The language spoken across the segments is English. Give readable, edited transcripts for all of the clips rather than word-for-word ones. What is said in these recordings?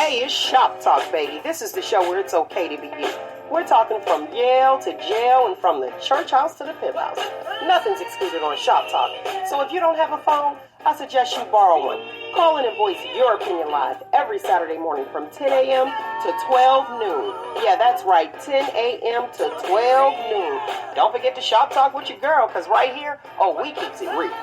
Hey, it's Shop Talk, baby. This is the show where it's okay to be you. We're talking from Yale to jail and from the church house to the pimp house. Nothing's excluded on Shop Talk. So if you don't have a phone, I suggest you borrow one. Call in and voice your opinion live every Saturday morning from 10 a.m. to 12 noon. Yeah, that's right, 10 a.m. to 12 noon. Don't forget to Shop Talk with your girl, because right here, we keeps it real.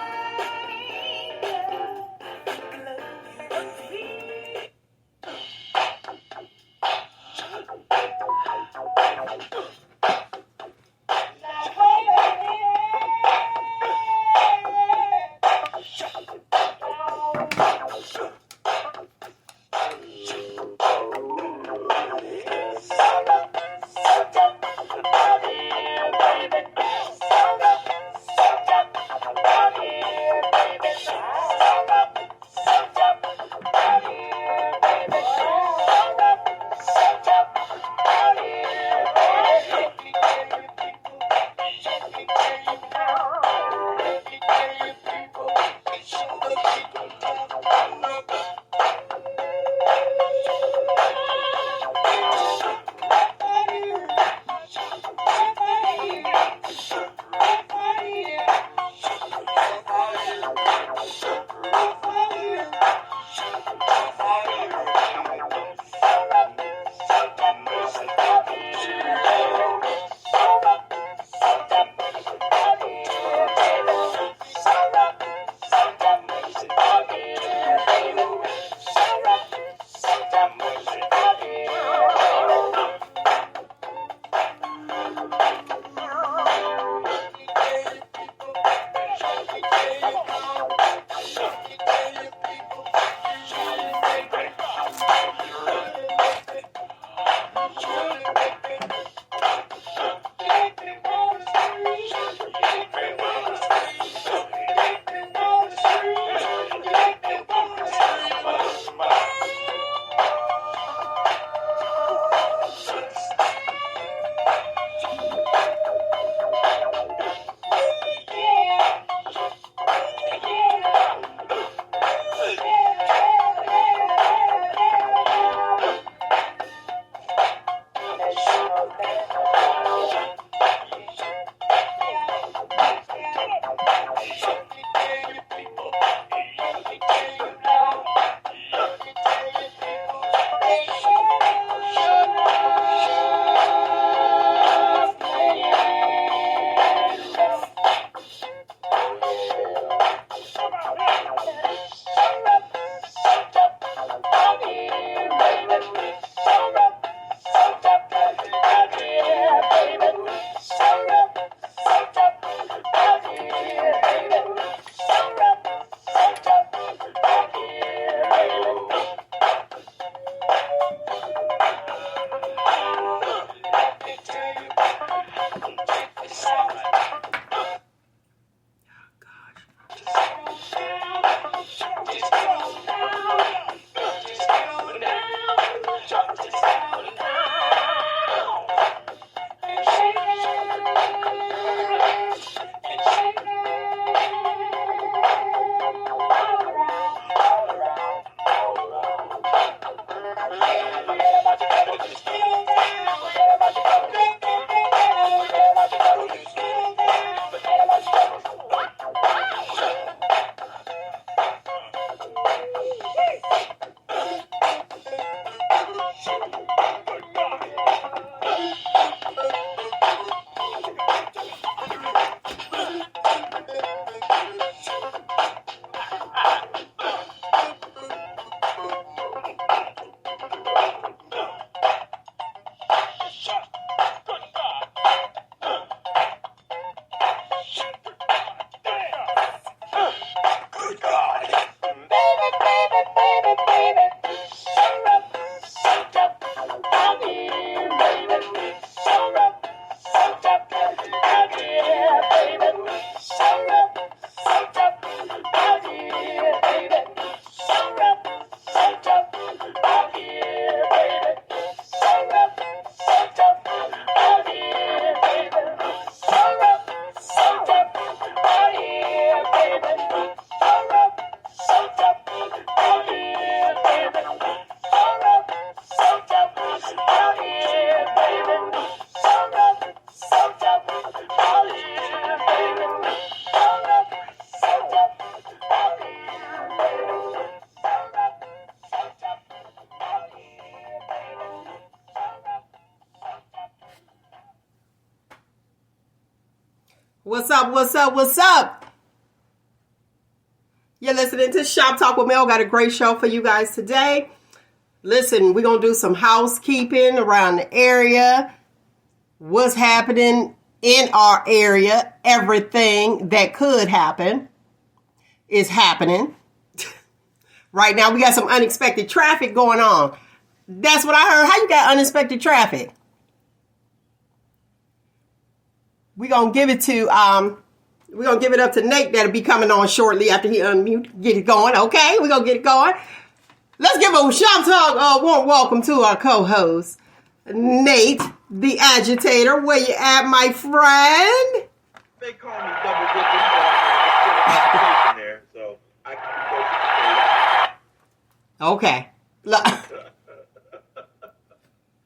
What's up? What's up? What's up? You're listening to Shop Talk with Mel. Got a great show for you guys today. Listen, we're going to do some housekeeping around the area. What's happening in our area. Everything that could happen is happening. Right now, we got some unexpected traffic going on. That's what I heard. How you got unexpected traffic? We're going to give it to, we're going to give it up to Nate that'll be coming on shortly after he unmute. Get it going, okay? We're going to get it going. Let's give a Shop Talk warm welcome to our co-host, Nate, the Agitator. Where you at, my friend? They call me double dipping, but there, so I can go. Okay. Look.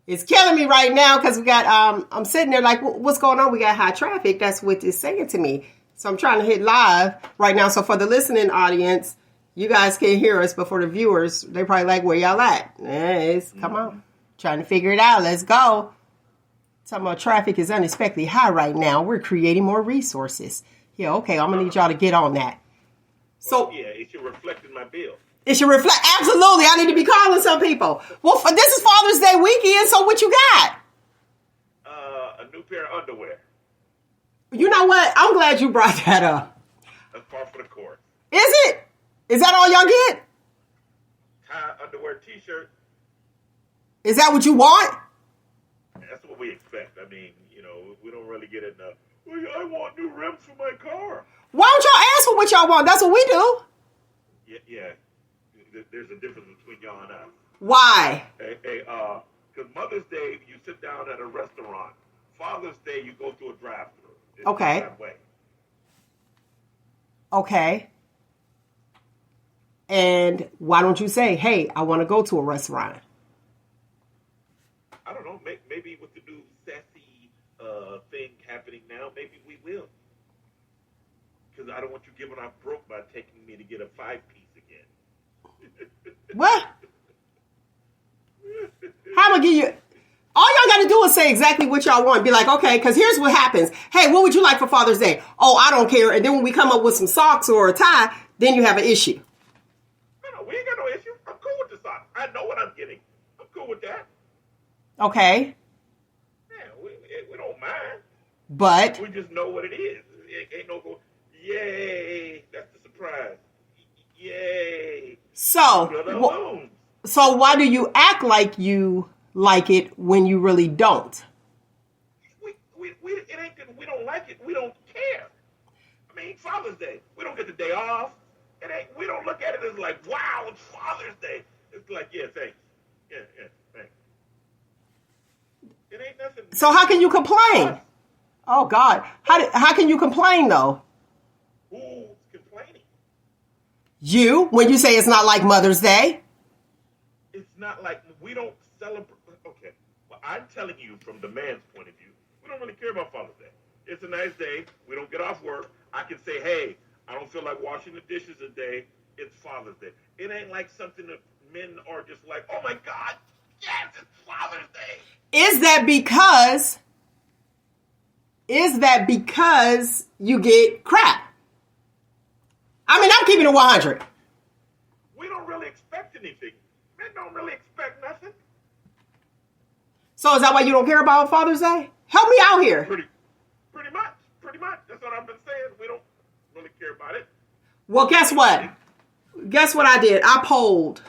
It's killing me right now because we got, I'm sitting there like, what's going on? We got high traffic. That's what it's saying to me. So I'm trying to hit live right now. So for the listening audience, you guys can hear us, but for the viewers, they probably like, where y'all at? Come on. Trying to figure it out. Let's go. Talking about traffic is unexpectedly high right now. We're creating more resources. Yeah, okay. I'm going to need y'all to get on that. So yeah, it should reflect in my bill. It should reflect. Absolutely. I need to be calling some people. Well, this is Father's Day weekend, so what you got? A new pair of underwear. You know what? I'm glad you brought that up. That's par for the course. Is it? Is that all y'all get? Tie underwear, t-shirt. Is that what you want? That's what we expect. I mean, we don't really get enough. Well, I want new rims for my car. Why don't y'all ask for what y'all want? That's what we do. Yeah. There's a difference between y'all and us. Why? Because Mother's Day, you sit down at a restaurant. Father's Day, you go through a drive-thru. It's okay. That way. Okay. And why don't you say, hey, I want to go to a restaurant? I don't know. Maybe with the new sassy thing happening now, maybe we will. Because I don't want you giving off broke by taking me to get a 5-piece again. What? How am I give you? All y'all got to do is say exactly what y'all want. Be like, okay, because here's what happens. Hey, what would you like for Father's Day? Oh, I don't care. And then when we come up with some socks or a tie, then you have an issue. No, we ain't got no issue. I'm cool with the socks. I know what I'm getting. I'm cool with that. Okay. Yeah, we don't mind. But we just know what it is. It ain't no go, yay, that's the surprise. Yay. So why do you act like you like it when you really don't? It ain't that we don't like it. We don't care. I mean, Father's Day. We don't get the day off. We don't look at it as like, wow, it's Father's Day. It's like, yeah, thanks. Yeah, thanks. It ain't nothing. So how can you complain? Oh, God. How can you complain, though? Who's complaining? You, when you say it's not like Mother's Day. It's not like we don't celebrate. Okay. Well, I'm telling you from the man's point of view, we don't really care about Father's Day. It's a nice day. We don't get off work. I can say, hey, I don't feel like washing the dishes today. It's Father's Day. It ain't like something that men are just like, oh, my God, yes, it's Father's Day. Is that because you get crap? I mean, I'm keeping it 100. We don't really expect anything. Men don't really expect nothing. So is that why you don't care about Father's Day? Help me out here. Pretty much. That's what I've been saying. We don't really care about it. Well, guess what? Guess what I did? I polled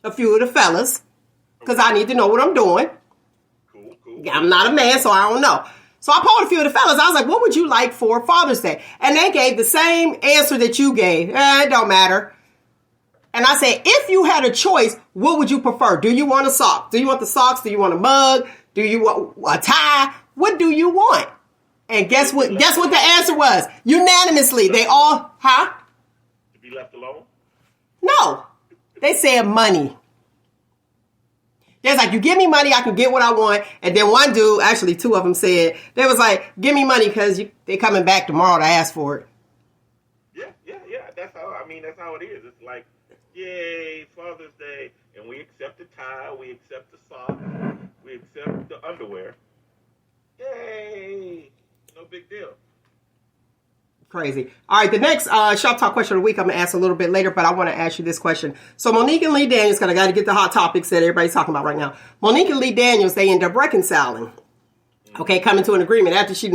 a few of the fellas because I need to know what I'm doing. Cool. I'm not a man, so I don't know. So I polled a few of the fellas. I was like, what would you like for Father's Day? And they gave the same answer that you gave. It don't matter. And I said, if you had a choice, what would you prefer? Do you want a sock? Do you want the socks? Do you want a mug? Do you want a tie? What do you want? And guess what? Guess what the answer was? Unanimously, they all, To be left alone? No. They said money. There's like, you give me money, I can get what I want. And then one dude, actually two of them said, they was like, give me money because they coming back tomorrow to ask for it. Yeah. That's how it is. It's like, yay, Father's Day. And we accept the tie, we accept the sock, we accept the underwear. Yay. No big deal. Crazy. All right, the next Shop Talk question of the week I'm going to ask a little bit later, but I want to ask you this question. So Monique and Lee Daniels, because I got to get the hot topics that everybody's talking about right now. Monique and Lee Daniels, they end up reconciling. Okay, coming to an agreement after she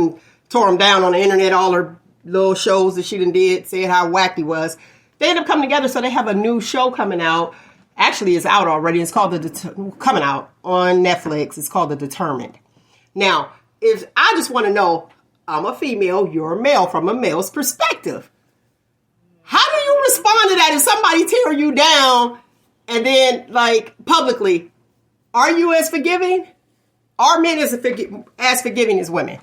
tore them down on the internet, all her little shows that she did, said how whack he was. They end up coming together, so they have a new show coming out. Actually, it's out already. It's called coming out on Netflix. It's called The Determined. Now, if I just want to know, I'm a female, you're a male, from a male's perspective. How do you respond to that if somebody tear you down and then, like, publicly, are you as forgiving? Are men as forgiving as women?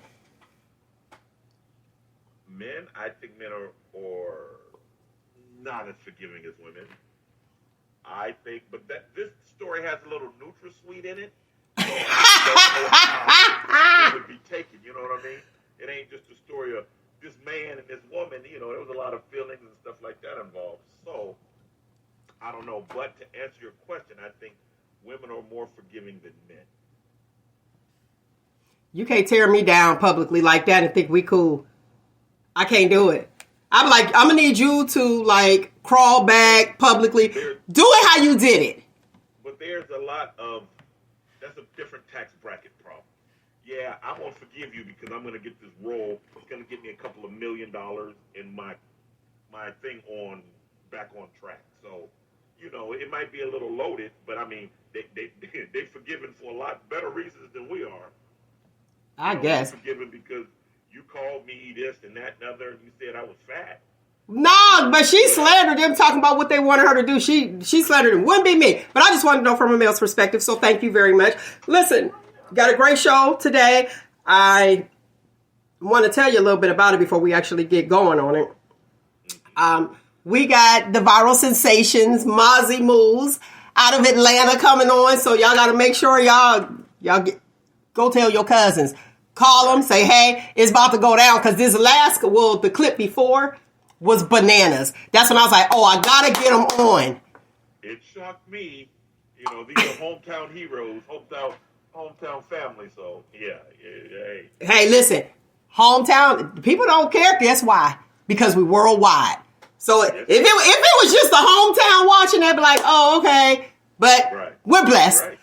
Men, I think men are not as forgiving as women. I think, but this story has a little NutraSweet in it. So I don't know how it would be taken, you know what I mean? It ain't just a story of this man and this woman, you know, there was a lot of feelings and stuff like that involved. So, I don't know. But to answer your question, I think women are more forgiving than men. You can't tear me down publicly like that and think we cool. I can't do it. I'm like, I'm going to need you to, like, crawl back publicly. Do it how you did it. But there's a lot of, that's a different tax bracket problem. Yeah, I'm going to forgive you because I'm going to get this role. It's going to get me a couple of $1 million in my thing back on track. So, you know, it might be a little loaded, but I mean, they're forgiven for a lot better reasons than we are. I guess. They're forgiven because you called me this and that and other, and you said I was fat. No, but she slandered them talking about what they wanted her to do. She slandered them. Wouldn't be me. But I just wanted to know from a male's perspective, so thank you very much. Listen, got a great show today. I want to tell you a little bit about it before we actually get going on it. We got the viral sensations, Mauzy Moves, out of Atlanta coming on, so y'all got to make sure y'all go tell your cousins. Call them, say, hey, it's about to go down, because the clip before was bananas. That's when I was like, oh, I got to get them on. It shocked me. You know, these are hometown heroes, hometown family, so, yeah. Hey, listen, hometown, people don't care. Guess why? Because we worldwide. So if it was just the hometown watching, they'd be like, oh, okay. But we're blessed. Right.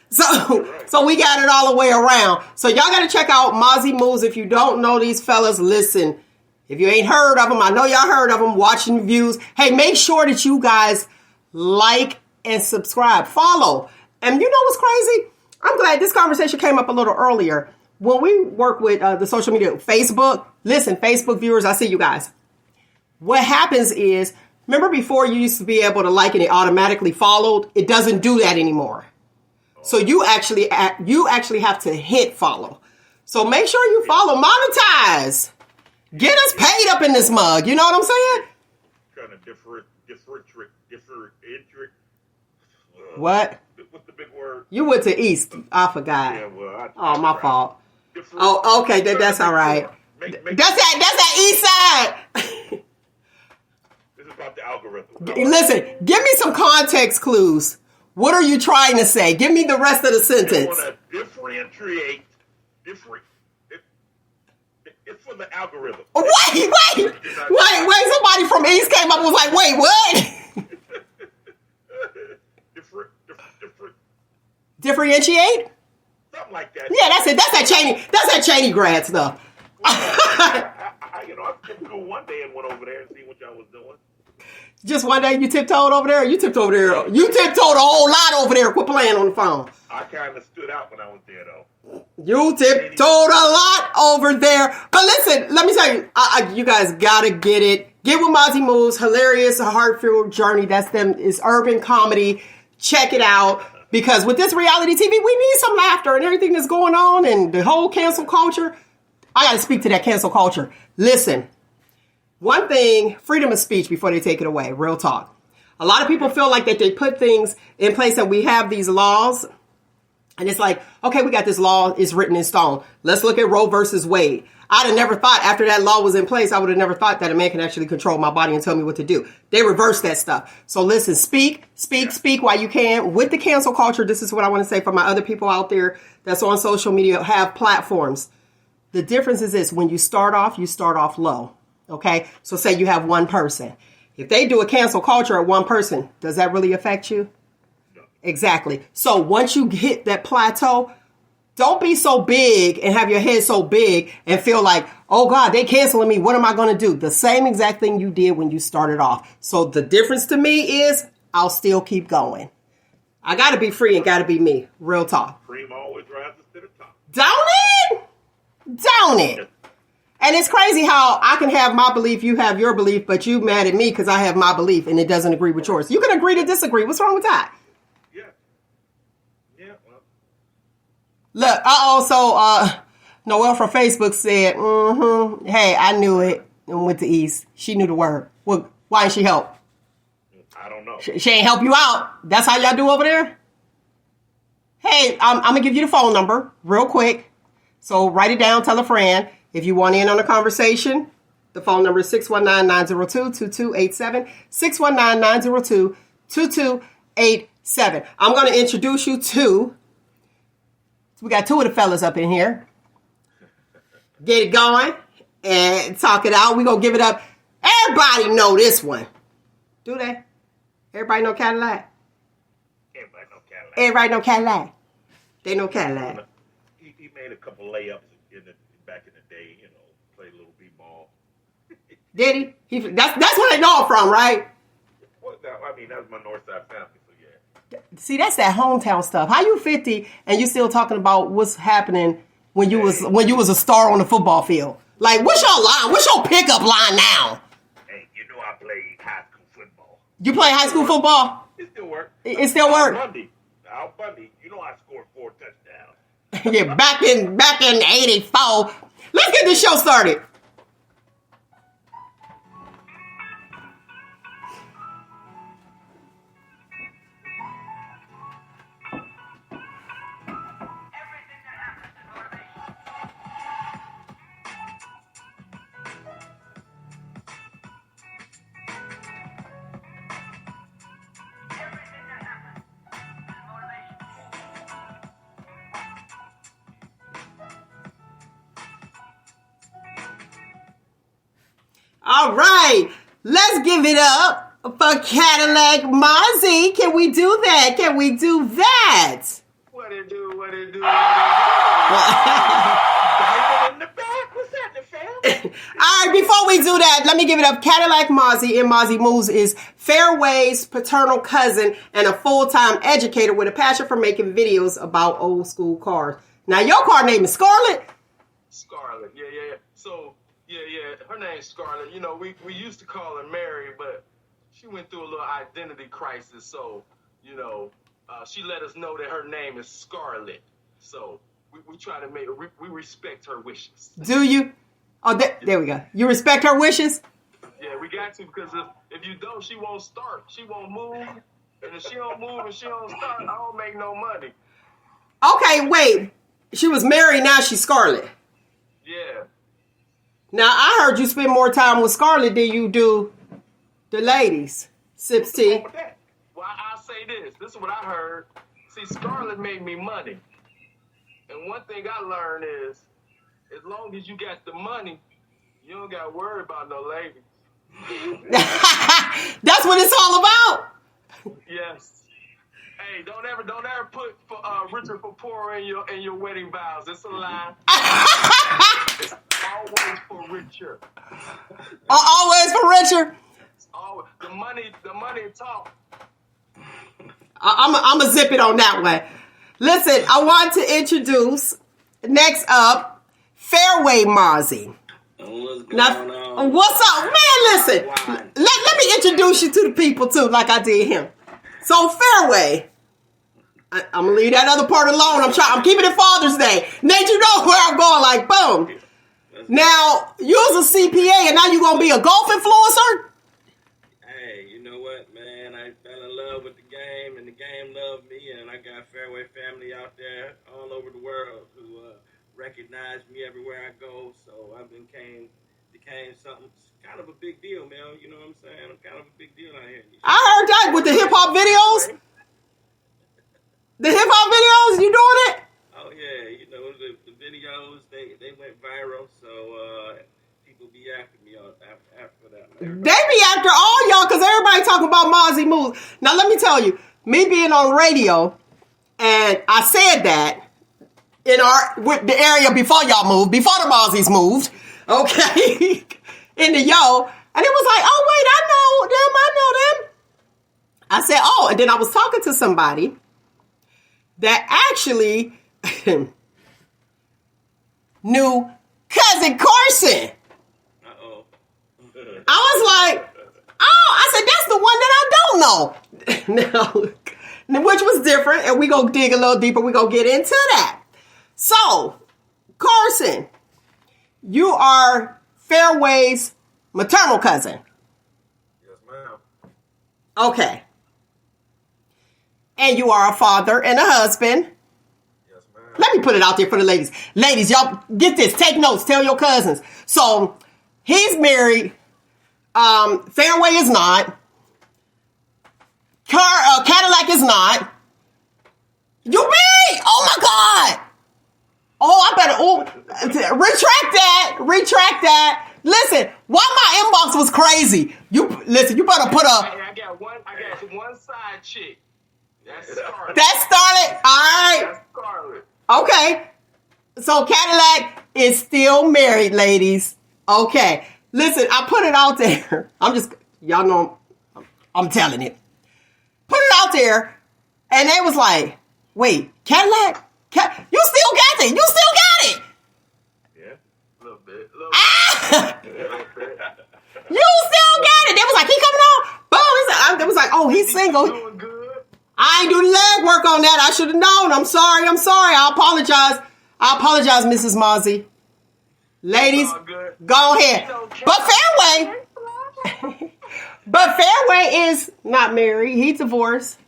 So we got it all the way around. So y'all got to check out Mauzy Moves. If you don't know these fellas, listen. If you ain't heard of them, I know y'all heard of them, watching views. Hey, make sure that you guys like and subscribe. Follow. And you know what's crazy? I'm glad this conversation came up a little earlier. When we work with the social media, Facebook, listen, Facebook viewers, I see you guys. What happens is, remember before you used to be able to like and it automatically followed? It doesn't do that anymore. So you actually have to hit follow. So make sure you follow, monetize. Get us paid up in this mug. You know what I'm saying? Kind of different. What? What's the big word? You went to East. I forgot. Yeah, well, my fault. Oh, okay. That's all right. That's that East side. This is about the algorithm. Listen, give me some context clues. What are you trying to say? Give me the rest of the sentence. I want to differentiate. It's for the algorithm. Wait. Somebody from East came up and was like, wait, what? different. Differentiate? Something like that. Yeah, that's it. That's that Cheney grad stuff. I skipped school one day and went over there and see what y'all was doing. Just one day you tiptoed over there? You tiptoed over there. You tiptoed a whole lot over there. Quit playing on the phone. I kind of stood out when I was there, though. You tiptoed a lot over there. But listen, let me tell you, you guys got to get it. Get with Mauzy Moves. Hilarious, heart-filled journey. That's them. It's urban comedy. Check it out. Because with this reality TV, we need some laughter and everything that's going on and the whole cancel culture. I got to speak to that cancel culture. Listen, one thing, freedom of speech before they take it away. Real talk. A lot of people feel like that they put things in place and we have these laws. And it's like, okay, we got this law. It's written in stone. Let's look at Roe versus Wade. I'd have never thought after that law was in place, I would have never thought that a man can actually control my body and tell me what to do. They reversed that stuff. So listen, speak while you can. With the cancel culture, this is what I want to say for my other people out there that's on social media, have platforms. The difference is this. When you start off low. Okay, so say you have one person. If they do a cancel culture at one person, does that really affect you? No. Exactly. So once you hit that plateau, don't be so big and have your head so big and feel like, oh God, they canceling me. What am I going to do? The same exact thing you did when you started off. So the difference to me is I'll still keep going. I got to be free and got to be me. Real talk. Cream always rises to the top. Don't it? Don't it? And it's crazy how I can have my belief, you have your belief, but you mad at me because I have my belief and it doesn't agree with yours. You can agree to disagree. What's wrong with that? Yeah. Yeah. Well. Look, so Noelle from Facebook said, hey, I knew it and went to East. She knew the word. Well, why didn't she help? I don't know. She ain't help you out. That's how y'all do over there? Hey, I'm going to give you the phone number real quick. So write it down, tell a friend. If you want in on a conversation, the phone number is 619-902-2287, 619-902-2287. I'm going to introduce you to, we got two of the fellas up in here. Get it going and talk it out. We're going to give it up. Everybody know this one. Do they? Everybody know Cadillac? Everybody know Cadillac. Everybody know Cadillac. They know Cadillac. He made a couple layups back in the day, you know, played a little b-ball. Did he? That's where they know him from, right? Well, I mean, that was my Northside family, so yeah. See, that's that hometown stuff. How you 50 and you still talking about what's happening when you was a star on the football field? Like, what's your line? What's your pickup line now? Hey, you know I played high school football. You play high school football? It still works. It still works. Al Bundy, you know I scored 4 touchdowns. Yeah, back in 84. Let's get this show started. All right, let's give it up for Cadillac Mauzy. Can we do that? Can we do that? What it do? In the back, what's happening, fam? All right, before we do that, let me give it up. Cadillac Mauzy and Mauzy Moves is Fairway's paternal cousin and a full-time educator with a passion for making videos about old school cars. Now, your car name is Scarlett? Scarlett, yeah. So, yeah, her name's Scarlett. You know, we used to call her Mary, but she went through a little identity crisis. So, you know, she let us know that her name is Scarlett. So, we try to we respect her wishes. Do you? Oh, there we go. You respect her wishes? Yeah, we got to, because if you don't, she won't start. She won't move. And if she don't move and she don't start, I don't make no money. Okay, wait. She was married, now she's Scarlett. Yeah. Now, I heard you spend more time with Scarlett than you do the ladies. Sips tea. Well, I'll say this. This is what I heard. See, Scarlett made me money. And one thing I learned is, as long as you got the money, you don't got to worry about no ladies. That's what it's all about. Yes. Hey, don't ever put Richard for poor in your wedding vows. It's a lie. It's always for Richard. Always for Richard. Always. The money talk. I'm going to zip it on that one. Listen, I want to introduce, next up, Fairway Mauzy. What's up? Man, listen. Let me introduce you to the people, too, like I did him. So, Fairway. I'm going to leave that other part alone. I'm keeping it Father's Day. Nate, you know where I'm going, like, boom. Now, you was a CPA, and now you going to be a golf influencer? Hey, you know what, man? I fell in love with the game, and the game loved me, and I got Fairway family out there all over the world who recognize me everywhere I go. So I became something kind of a big deal, man. You know what I'm saying? I'm kind of a big deal out here. I heard that with the hip hop videos. The hip hop videos, you doing it? Oh yeah, you know the videos they went viral. So people be after me after that. They be after all y'all because everybody talking about Mauzy moves. Now let me tell you, me being on radio, and I said that in with the area before y'all moved, before the Mauzy's moved, okay, in the yo, and it was like, oh wait, I know them. I said, oh, and then I was talking to somebody that actually knew Cousin Carson. Uh-oh. I was like, oh, I said, that's the one that I don't know. Which was different, and we go dig a little deeper. We go get into that. So, Carson, you are Fairway's maternal cousin. Yes, ma'am. Okay. And you are a father and a husband. Yes, ma'am. Let me put it out there for the ladies. Ladies, y'all get this. Take notes. Tell your cousins. So, he's married. Fairway is not. Cadillac is not. You married? Oh my God. Oh, I better retract that. Listen, why my inbox was crazy. You better put I got one side chick. That's Scarlett. That's Scarlett. All right. That's Scarlett. Okay. So Cadillac is still married, ladies. Okay. Listen, I put it out there. Y'all know I'm telling it. Put it out there. And they was like, wait, Cadillac? You still got it. You still got it. Yeah. A little bit. You still got it. They was like, he coming on. Boom. They was like, oh, he's single. Doing good. I ain't do the leg work on that. I should have known. I'm sorry. I apologize, Mrs. Mauzy. Ladies, go ahead. But Fairway is not married. He's divorced.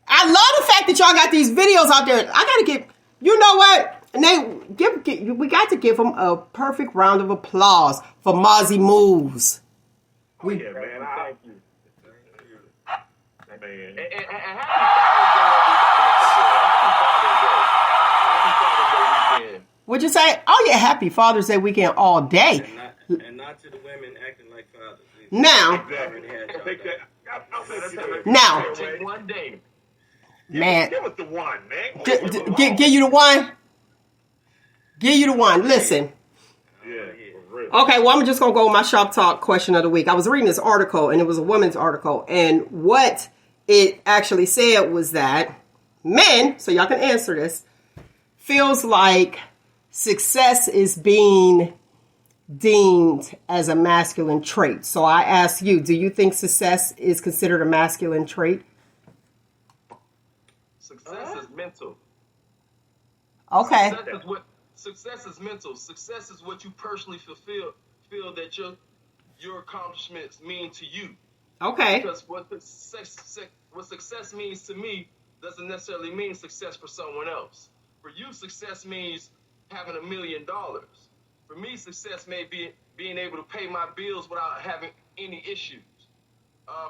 I love the fact that y'all got these videos out there. I gotta give, you know what? And we got to give him a perfect round of applause for Mauzy moves. Oh, yeah, man. Thank you. Man. And happy Father's Day weekend. What'd you say? Oh yeah, happy Father's Day weekend all day. And not to the women acting like fathers. Now, now, Take one day. man, Give us the one, man. give you the one. Give you the one. Listen. Yeah, for real. Okay, well, I'm just going to go with my Shop Talk question of the week. I was reading this article, and it was a woman's article, and what it actually said was that men, so y'all can answer this, feels like success is being deemed as a masculine trait. So I ask you, do you think success is considered a masculine trait? Success is mental. Okay. Success is mental. Success is what you personally feel that your accomplishments mean to you. Okay. Because what success means to me doesn't necessarily mean success for someone else. For you, success means having $1 million. For me, success may be being able to pay my bills without having any issues.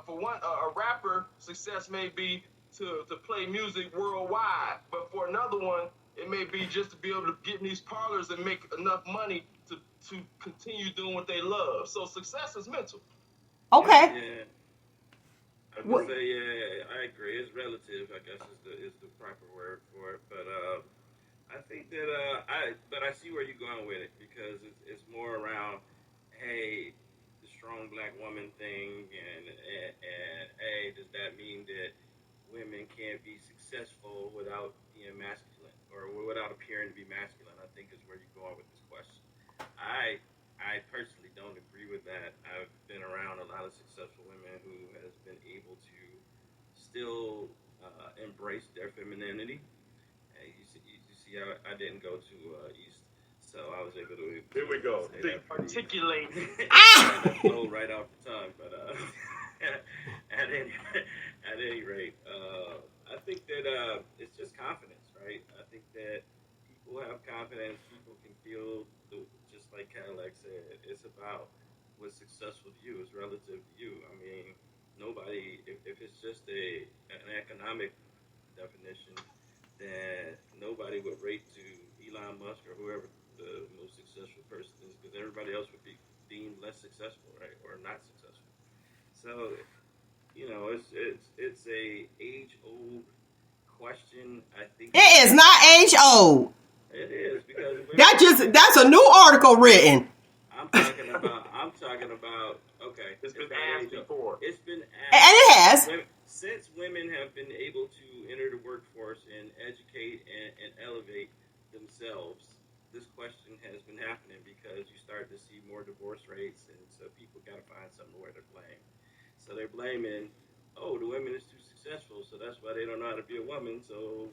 For one, a rapper, success may be to play music worldwide. But for another one, it may be just to be able to get in these parlors and make enough money to continue doing what they love. So success is mental. Okay. Yeah. I would say, yeah, I agree. It's relative, I guess is the proper word for it. But I think that I see where you're going with it because it's more around, hey, the strong black woman thing, and hey, does that mean that women can't be successful without being masculine or without appearing to be masculine? I think is where you're going with this question. I personally don't agree with that. I've been around a lot of successful women who has been able to still embrace their femininity. And you see how I didn't go to East, so I was able to. Here we go. Articulate. That flowed right off the tongue, but at any rate, I think that it's just confidence, right? I think that people have confidence. People can feel, just like Cadillac said, it's about what's successful to you. It's relative to you. I mean, nobody, if it's just an economic definition, then nobody would rate to Elon Musk or whoever the most successful person is, because everybody else would be deemed less successful, right, or not successful. So, it's a age old question. I think it is not age old. It is, because that's a new article written. I'm talking about. Okay, it's been asked before. It's been asked, and it has. Since women have been able to enter the workforce and educate and elevate themselves. This question has been happening because you start to see more divorce rates, and so people got to find something where to blame. So they're blaming, the women is too successful, so that's why they don't know how to be a woman. So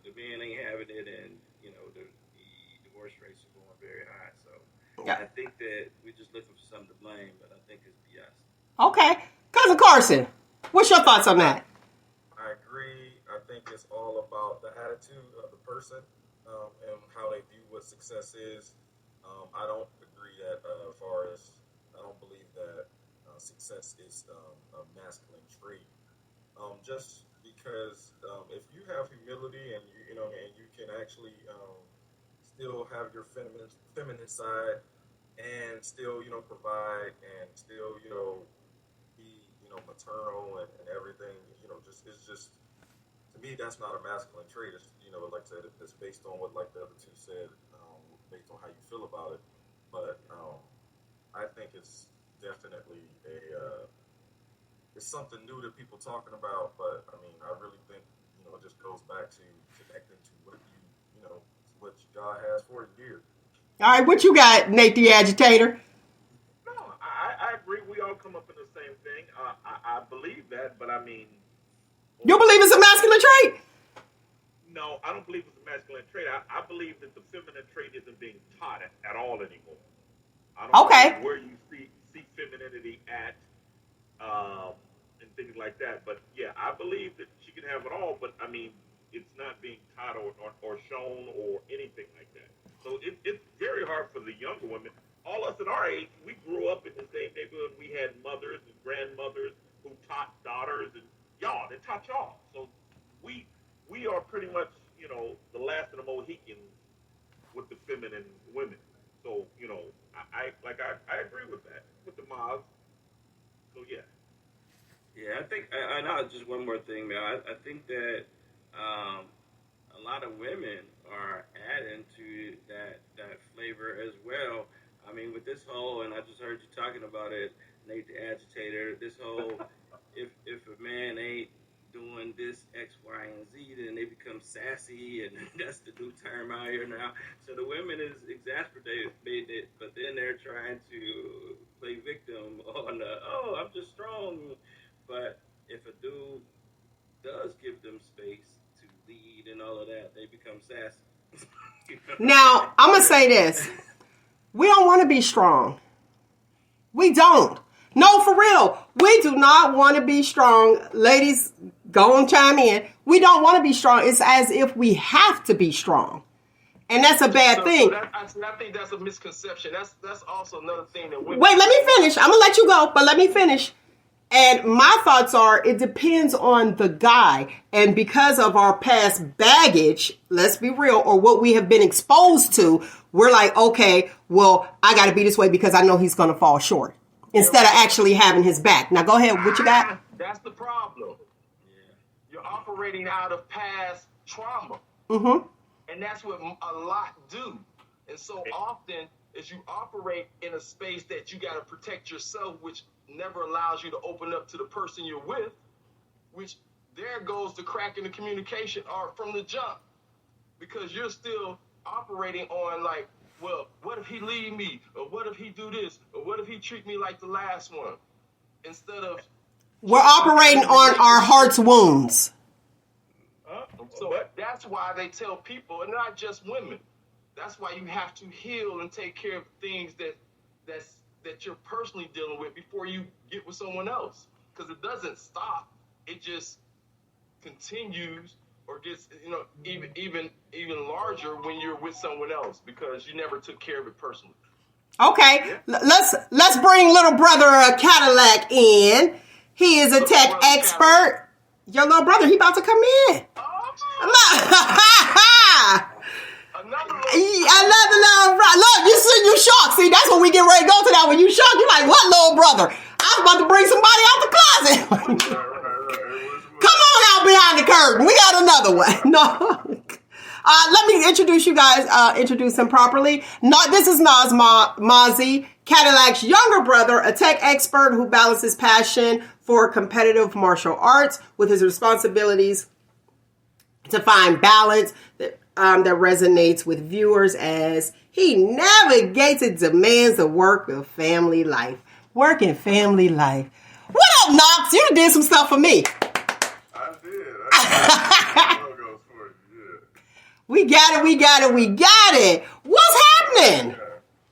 the man ain't having it, and the divorce rates are going very high. So I think that we're just looking for something to blame, but I think it's BS. Okay, Cousin Carson, what's your thoughts on that? I agree. I think it's all about the attitude of the person. And how they view what success is. I don't agree that as far as I don't believe that success is a masculine trait. Just because if you have humility and you can actually still have your feminine side and still provide and still be maternal and everything, it's just. To me, that's not a masculine trait. It's, like I said, it's based on what, like the other two said, based on how you feel about it. But I think it's definitely it's something new that people talking about. But I mean, I really think it just goes back to connecting to what what God has for you. All right, what you got, Nate the Agitator? No, I agree. We all come up in the same thing. I believe that, but I mean. You believe it's a masculine trait? No, I don't believe it's a masculine trait. I believe that the feminine trait isn't being taught at all anymore. I don't know where you see femininity at and things like that. But yeah, I believe that she can have it all. But I mean, it's not being taught or shown or anything like that. So it's very hard for the younger women. All us at our age, we grew up in the same neighborhood. We had mothers and grandmothers who taught daughters and y'all, they taught y'all. So we are pretty much, the last of the Mohicans with the feminine women. So, I agree with that, with the Mauzy. So yeah. Yeah, I think I know just one more thing, man. I think that a lot of women are adding to that flavor as well. I mean, with this whole, and I just heard you talking about it, Nate the Agitator, this whole if a man ain't doing this X, Y, and Z, then they become sassy, and that's the new term out here now. So the women is exasperated, but then they're trying to play victim on I'm just strong. But if a dude does give them space to lead and all of that, they become sassy. Now, I'm going to say this. We don't want to be strong. We don't. No, for real. We do not want to be strong. Ladies, go and chime in. We don't want to be strong. It's as if we have to be strong. And that's a bad thing. I think that's a misconception. That's also another thing that women... Wait, let me finish. I'm going to let you go, but let me finish. And my thoughts are, it depends on the guy. And because of our past baggage, let's be real, or what we have been exposed to, we're like, okay, well, I got to be this way because I know he's going to fall short. Instead of actually having his back. Now, go ahead. What you got? That's the problem. Yeah. You're operating out of past trauma. Mm-hmm. And that's what a lot do. And so often, as you operate in a space that you got to protect yourself, which never allows you to open up to the person you're with, which there goes the crack in the communication or from the jump. Because you're still operating on like, well, what if he leave me? Or what if he do this? Or what if he treat me like the last one? Instead of... We're operating on our heart's wounds. So that's why they tell people, and not just women, that's why you have to heal and take care of things that you're personally dealing with before you get with someone else. Because it doesn't stop. It just continues or gets, even larger when you're with someone else because you never took care of it personally. Okay, let's bring little brother Cadillac in. He is a tech expert. Your little brother, he about to come in. Another little brother. Look, you shocked. See, that's when we get ready to go to that. When you shocked, you're like, what little brother? I was about to bring somebody out the closet. Come on out behind the curtain. We got another one. No. Let me introduce you guys, introduce him properly. No, this is Mauzy, Cadillac's younger brother, a tech expert who balances passion for competitive martial arts with his responsibilities to find balance that resonates with viewers as he navigates and demands the work of family life. Work and family life. What up, Knox? You did some stuff for me. I did. Logos for you, yeah. We got it. What's happening? Yeah.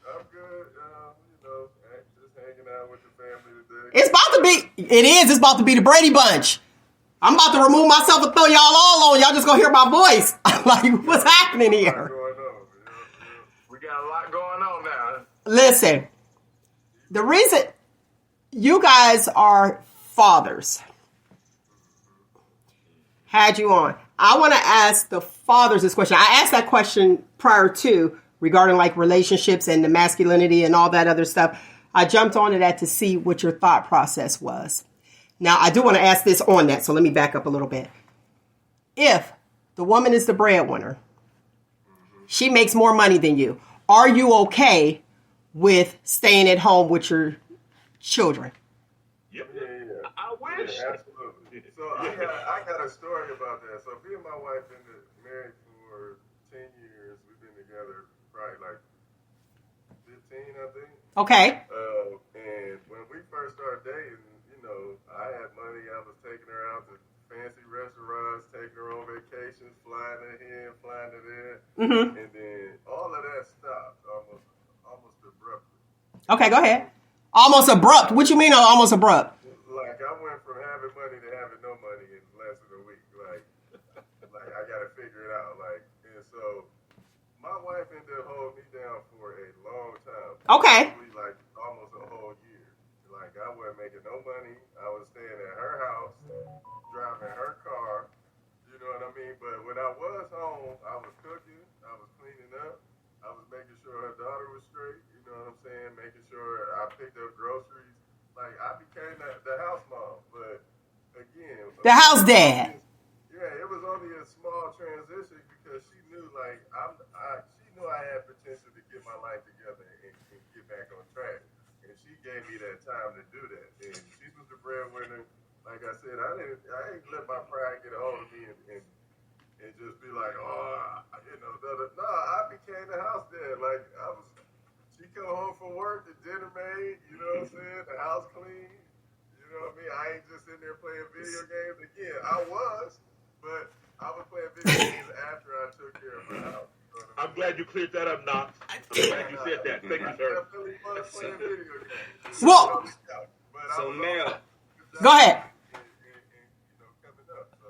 I'm good. Just hanging out with the family today. It's about to be the Brady Bunch. I'm about to remove myself and throw y'all all on. Y'all just gonna hear my voice. Like, what's happening here? We got a lot going on now. Listen, the reason you guys are fathers had you on. I want to ask the fathers this question. I asked that question prior to regarding like relationships and the masculinity and all that other stuff. I jumped onto that to see what your thought process was. Now, I do want to ask this on that, so let me back up a little bit. If the woman is the breadwinner, she makes more money than you, are you okay with staying at home with your children? Yep. Yeah. I wish. Yeah, absolutely. So I got a story about that. So me and my wife been married for 10 years. We've been together probably like 15, I think. Okay. And when we first started dating, I had money. I was taking her out to fancy restaurants, taking her on vacations, flying her here, flying her there. Mm-hmm. And then all of that stopped almost abruptly. Okay, go ahead. Almost abrupt. What you mean almost abrupt? Like I went from having money to having no money in less than a week. Like I got to figure it out. And so my wife ended up holding me down for a long time. Okay. Probably like almost a whole year. Like I wasn't making no money. I was staying at her house, driving her car. You know what I mean? But when I was home, I was cooking. I was cleaning up. I was making sure her daughter was straight. You know what I'm saying? Making sure I picked up groceries. Like I became the house mom. But again, the house dad. Yeah, it was only a small transition because she knew she knew I had potential to get my life together and get back on track. And she gave me that time to do that. And she was the breadwinner. Like I said, I ain't let my pride get a hold of me and just be like, no, I became the house dad. Like she come home from work, the dinner made, you know what I'm saying? The house clean. You know what I mean? I ain't just in there playing video games. Again, I was, but I was playing video games after I took care of my house. I'm glad you cleared that up, Knox. I'm glad you said that. Thank you, sir. Well, So Mel, go ahead.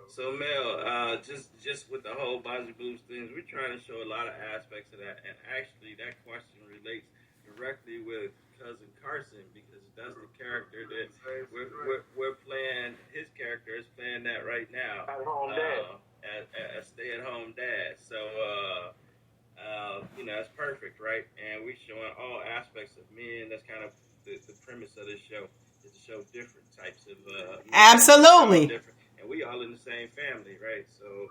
So Mel, just with the whole Mauzy Blues things, we're trying to show a lot of aspects of that, and actually that question relates directly with Cousin Carson because that's the character that we're playing. His character is playing that right now. At home dad. A stay-at-home dad. So that's perfect, right? And we're showing all aspects of men. That's kind of the premise of this show is to show different types of absolutely. And we all in the same family, right? So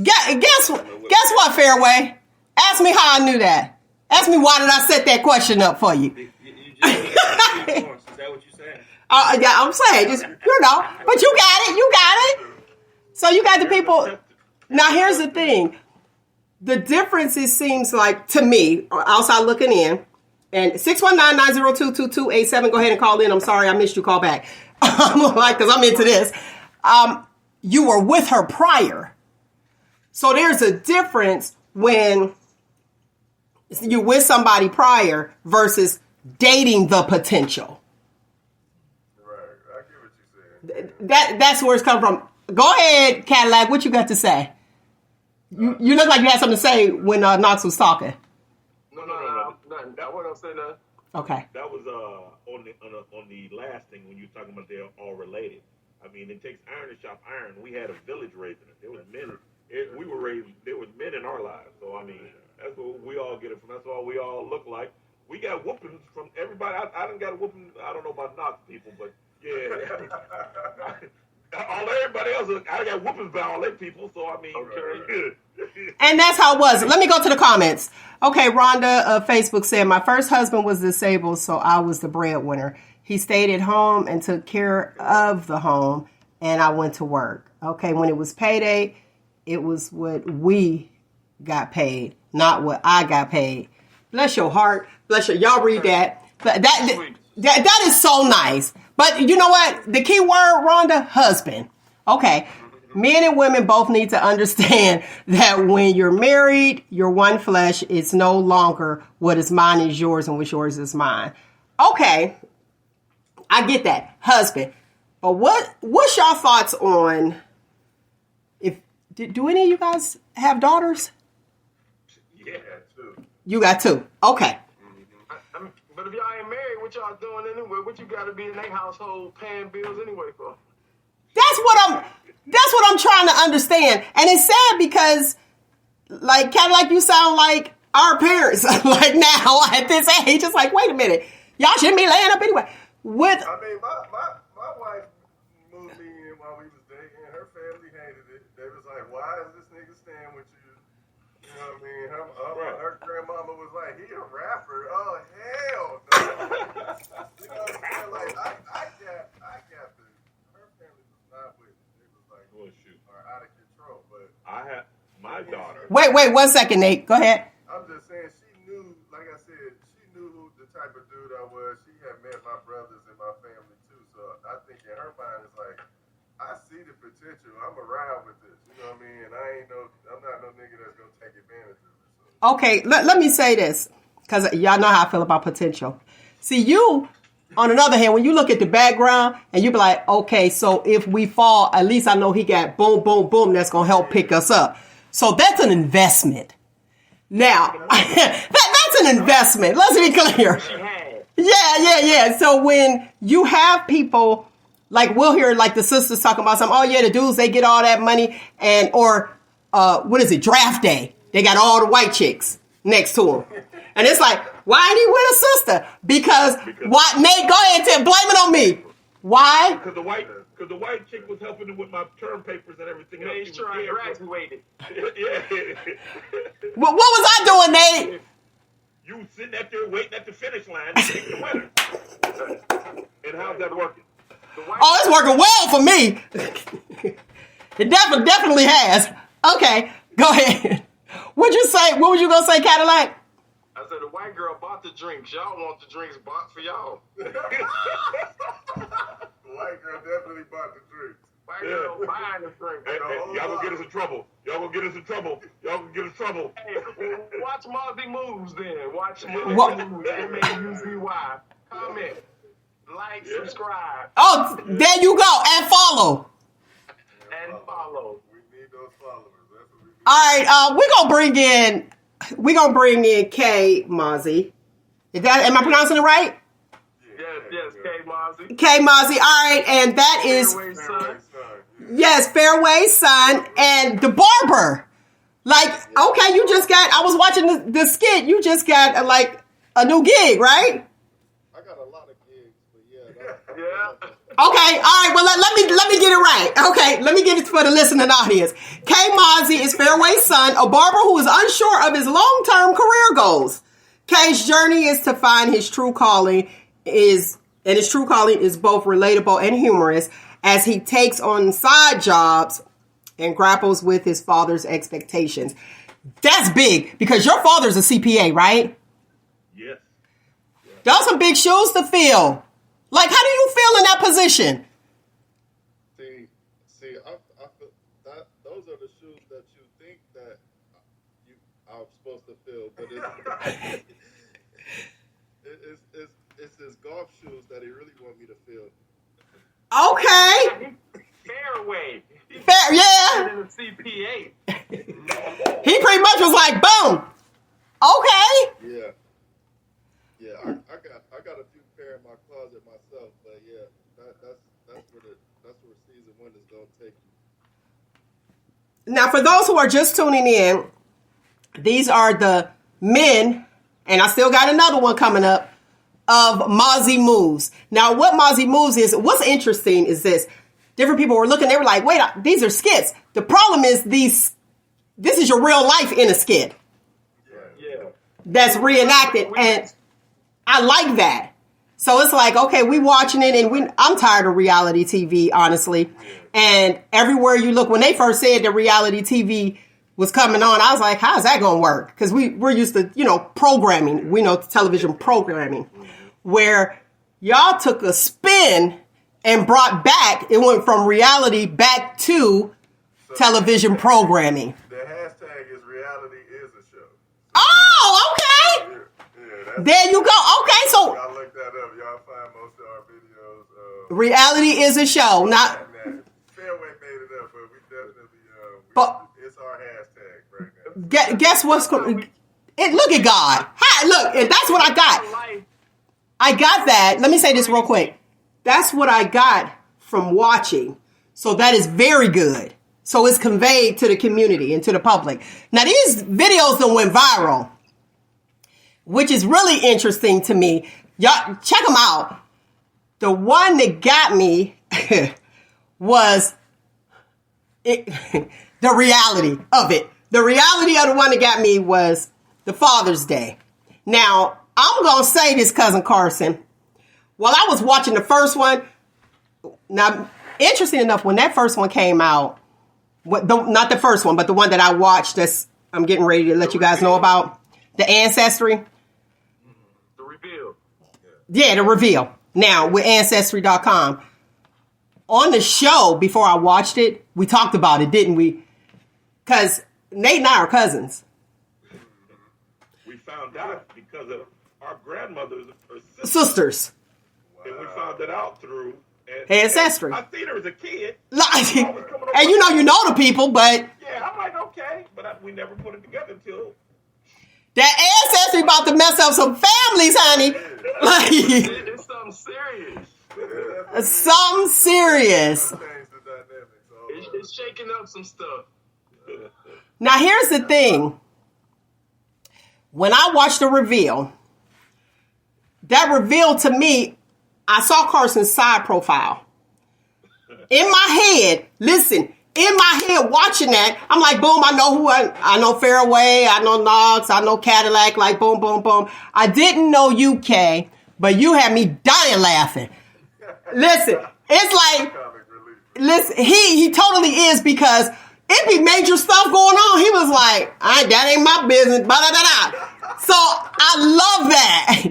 guess what, Fairway? Ask me how I knew that. Ask me why did I set that question up for you? You just is that what you're saying? Yeah, I'm saying just but you got it. So you got the people. Now here's the thing. The difference, it seems like, to me, outside looking in, and 619-902-2287, go ahead and call in. I'm sorry, I missed you. Call back. Because I'm into this. You were with her prior. So there's a difference when you're with somebody prior versus dating the potential. Right, I get what you're saying. That's where it's coming from. Go ahead, Cadillac. What you got to say? You look like you had something to say when Knox was talking. No. Nothing. That wasn't saying nothing. Okay. That was on the last thing when you were talking about they're all related. I mean, it takes iron to chop iron. We had a village raising us. There was men We were raised. There was men in our lives, so I mean, that's what we all get it from. That's all we all look like. We got whoopings from everybody. I didn't got a whooping. I don't know about Knox people, but yeah. All everybody else, I got whoopings by all their people. So I mean, okay. And that's how it was. Let me go to the comments. Okay, Rhonda of Facebook said, my first husband was disabled, so I was the breadwinner. He stayed at home and took care of the home, and I went to work. Okay, when it was payday, it was what we got paid, not what I got paid. Bless your heart. Bless your. Y'all read that. That is so nice. But you know what? The key word, Rhonda, husband. Okay. Men and women both need to understand that when you're married, you're one flesh. It's no longer what is mine is yours and what's yours is mine. Okay. I get that. Husband. But what's your thoughts on if do any of you guys have daughters? Yeah, too. You got two. Okay. But if y'all ain't married, what y'all doing anyway? What you got to be in their household paying bills anyway for? That's what I'm trying to understand. And it's sad because like kind of like you sound like our parents like now at this age. It's like, wait a minute. Y'all shouldn't be laying up anyway. I mean, my wife moved me in while we was dating. Her family hated it. They was like, why is this nigga staying with you? You know what I mean? Her grandmama was like, he a rapper. Oh, hell no. You know what I'm saying? Like, I got the, her family was not with it. It was like, oh shoot, are out of control. But I have my daughter. Wait 1 second, Nate. Go ahead. I'm just saying, she knew, like I said, she knew who the type of dude I was. She had met my brothers and my family too. So I think in her mind, it's like, I see the potential. I'm around with this. You know what I mean? And I'm not no nigga that's gonna take advantage of it. So. Okay, let me say this, because y'all know how I feel about potential. See, you, on another hand, when you look at the background and you be like, okay, so if we fall, at least I know he got boom, boom, boom, that's going to help pick us up. So that's an investment. Now, that's an investment. Let's be clear. Yeah. So when you have people, like we'll hear like the sisters talking about something, oh yeah, the dudes, they get all that money or what is it, draft day. They got all the white chicks next to them. And it's like, why ain't he with a sister? Because what? Nate, go ahead and blame it on me. Why? Because the white chick was helping him with my term papers and everything else. He's trying to graduate. Yeah. What was I doing, Nate? You sitting up there waiting at the finish line to pick the winner. And how's that working? Oh, it's working well for me. It definitely has. Okay, go ahead. What'd you say? What was you gonna say, Cadillac? I said the white girl bought the drinks. Y'all want the drinks bought for y'all. The white girl definitely bought the drinks. White girl buying the drinks. Hey, y'all gonna get us in trouble. Hey, watch Mauzy moves then. Watch Mauzy moves. M-A-U-Z-Y. Comment. Like, subscribe. Oh, there you go. And follow. And follow. We need those followers. That's what we need. All right, we're gonna bring in K Mauzy. Am I pronouncing it right? Yes, K Mauzy. K Mauzy. All right, and that is Fairway Son. yes, Fairway Son and the barber. Like, okay, you just got. I was watching the skit. You just got like a new gig, right? I got a lot of gigs, but yeah. Yeah. Okay, all right. Well, let me get it right. Okay, let me get it for the listening audience. K Mauzy is Fairway Son, a barber who is unsure of his long-term career goals. K's journey is to find his true calling his true calling is both relatable and humorous as he takes on side jobs and grapples with his father's expectations. That's big because your father's a CPA, right? Yes. Those are some big shoes to fill. Like, how do you feel in that position? See, I feel that those are the shoes that you think that I'm supposed to fill, but it's his golf shoes that he really want me to fill. Okay. Fairway. Yeah. In the CPA. He pretty much was like, boom. Okay. Yeah. I got a few pair in my closet myself, but yeah, that's where season one is gonna take Now, for those who are just tuning in, these are the men, and I still got another one coming up, of Mauzy Moves. Now, what Mauzy Moves is, what's interesting is this. Different people were looking, they were like, wait, these are skits. The problem is this is your real life in a skit. Yeah. That's reenacted, and I like that. So it's like, okay, we watching it, and I'm tired of reality TV, honestly. And everywhere you look, when they first said that reality TV was coming on, I was like, how's that going to work? Because we're used to, programming. We know television programming. Where y'all took a spin and brought back, it went from reality back to television programming. The hashtag is reality is a show. Oh, okay. Yeah, There you go. Okay, so y'all look that up. Y'all find most of our videos. reality is a show. Not Fairway made it up, but we definitely But- it's our hashtag right now. guess what's going. Look at God. Hi, look, and that's what I got. I got that. Let me say this real quick. That's what I got from watching. So that is very good. So it's conveyed to the community and to the public. Now these videos that went viral, which is really interesting to me. Y'all check them out. The one that got me was the reality of it. The reality of the one that got me was the Father's Day. Now, I'm going to say this, Cousin Carson. While I was watching the first one, now, interesting enough, when that first one came out, not the first one, but the one that I watched, I'm getting ready to let you guys know about, the Ancestry. The reveal. Yeah, the reveal. Now, with Ancestry.com. On the show, before I watched it, we talked about it, didn't we? Because Nate and I are cousins. We found out because of our grandmothers or Sisters. and we found it out through Ancestry. I seen her as a kid. And you know the people, but Yeah, I'm like, okay, but we never put it together until that Ancestry about to mess up some families, honey. Like, It's something serious. something serious. Change the dynamics. It's shaking up some stuff. Now, here's the thing. When I watched the reveal, that reveal to me, I saw Carson's side profile. In my head, listen, in my head watching that, I'm like, boom, I know I know Fairway, I know Knox, I know Cadillac, like boom, boom, boom. I didn't know UK, but you had me dying laughing. Listen, it's like, listen, he totally is, because it be major stuff going on. He was like, that ain't my business, blah-da-da-da. So I love that.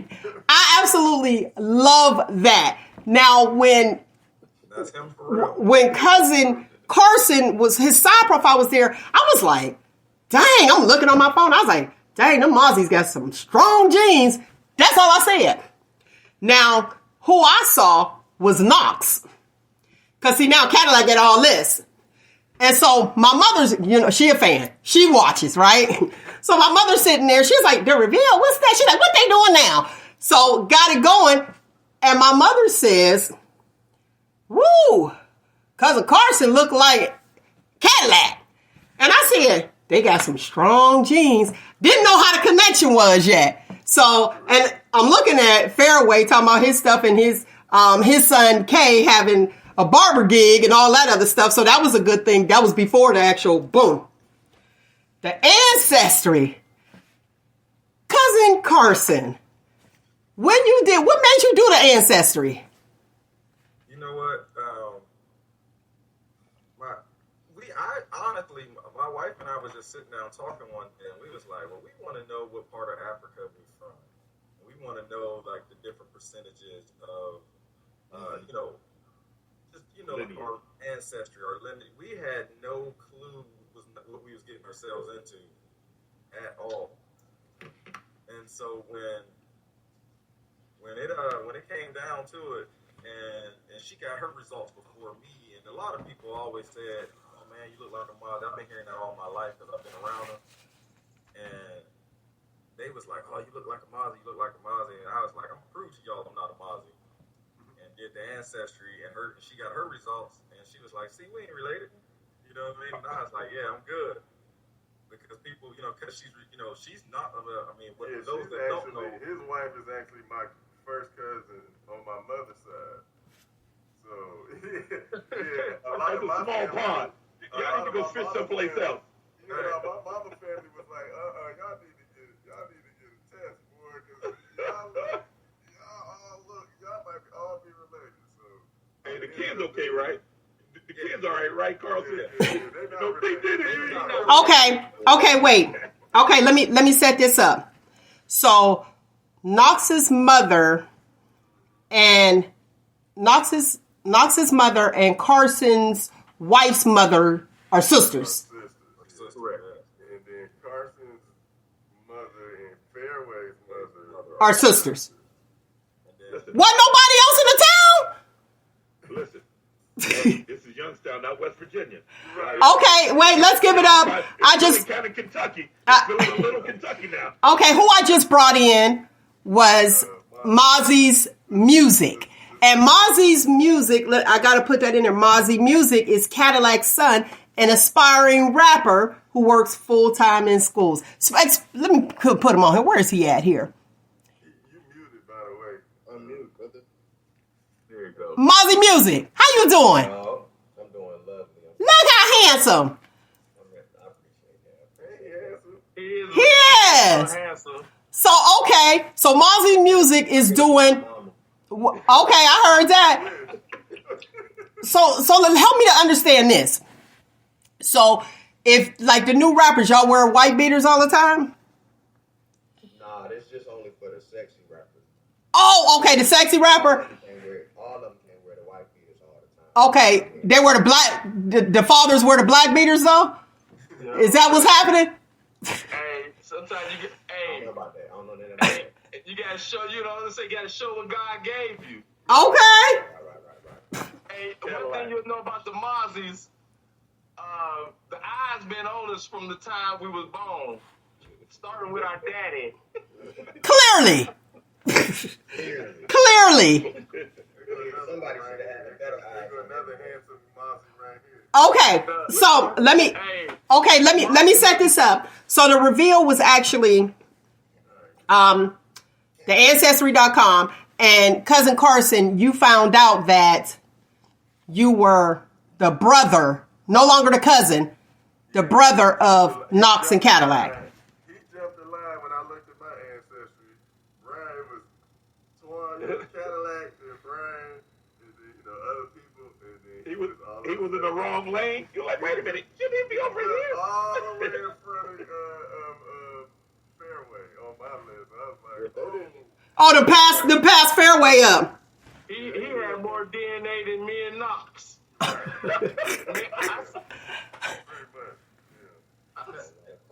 I absolutely love that. Now, That's him for real. when Cousin Carson his side profile was there, I was like, dang, I'm looking on my phone. I was like, dang, them Mauzy's got some strong genes. That's all I said. Now, who I saw was Knox. Because see, now Cadillac got all this. And so my mother's, she a fan. She watches, right? So my mother's sitting there. She's like, the reveal? What's that? She's like, what they doing now? So got it going. And my mother says, woo, Cousin Carson looked like Cadillac. And I said, they got some strong genes. Didn't know how the connection was yet. So, and I'm looking at Fairway talking about his stuff and his son Kay having a barber gig and all that other stuff. So that was a good thing. That was before the actual boom. The Ancestry. Cousin Carson. What made you do the Ancestry? You know what? Honestly, my wife and I was just sitting down talking one day, and we was like, well, we want to know what part of Africa we're from. We want to know like the different percentages of, our ancestry, our lineage. We had no clue what we was getting ourselves into at all. And so when it came down to it, and she got her results before me, and a lot of people always said, "Oh man, you look like a Mauzy." I've been hearing that all my life because I've been around them, and they was like, "Oh, you look like a Mauzy, you look like a Mauzy," and I was like, "I'm gonna prove to y'all I'm not a Mauzy." And did the ancestry, and she got her results, and she was like, "See, we ain't related." You know what I mean? And I was like, yeah, I'm good. Because people, because she's not, I mean, what those that don't know. His wife is actually my first cousin on my mother's side. So, yeah, a lot of my small family, pond. Y'all need to go fish someplace else. You know, my mama family was like, y'all need to get a test, boy, because y'all might all be related. So, hey, the kids okay, right? The kids all right, Carlson? Okay, wait. Okay, let me set this up. So, Knox's mother and Carson's wife's mother are sisters. Correct. And then Carson's mother and Fairway's mother are sisters. Wasn't nobody else in the town? Listen. This is Youngstown, not West Virginia. Right. Okay, wait, let's give it up. It's kind of Kentucky. It's feeling a little Kentucky now. Okay, who I just brought in was Mauzy's Music. And Mauzy's Music, I got to put that in there. Mauzy Music is Cadillac's son, an aspiring rapper who works full-time in schools. So, let me put him on here. Where is he at here? You muted, by the way. Unmute, brother. There you go. Mauzy Music, how you doing? Oh, I'm doing lovely. Look how handsome. I appreciate that. He Yes. handsome. So, okay. So, Mauzy Music is doing... Okay, I heard that. So help me to understand this. So, if, like, the new rappers, y'all wear white beaters all the time? Nah, this just only for the sexy rappers. Oh, okay, the sexy rapper. All of them can wear the white beaters all the time. Okay, they wear the black, the fathers wear the black beaters, though? Yeah. Is that what's happening? Hey, sometimes you get, I don't know about that. I don't know that about that. you gotta show, you gotta show what God gave you. Okay. Right. Hey, one thing you'll know about the Mauzy's, the eyes been on us from the time we was born, starting with our daddy. Clearly. Somebody should have had a better eye. Another handsome Mauzy right here. Okay, so let me set this up. So the reveal was actually the Ancestry.com, and Cousin Carson, you found out that you were the brother, no longer the cousin, the brother of Knox and Cadillac. He jumped the line when I looked at my ancestry. Brian was Twan, Cadillac, then Brian, and then, other people, and then He was in the wrong lane. You're like, wait a minute, you need to be over here. all the way in front of Fairway on my list. I was like, Oh, the past fairway up. He had more DNA than me and Knox. pretty much,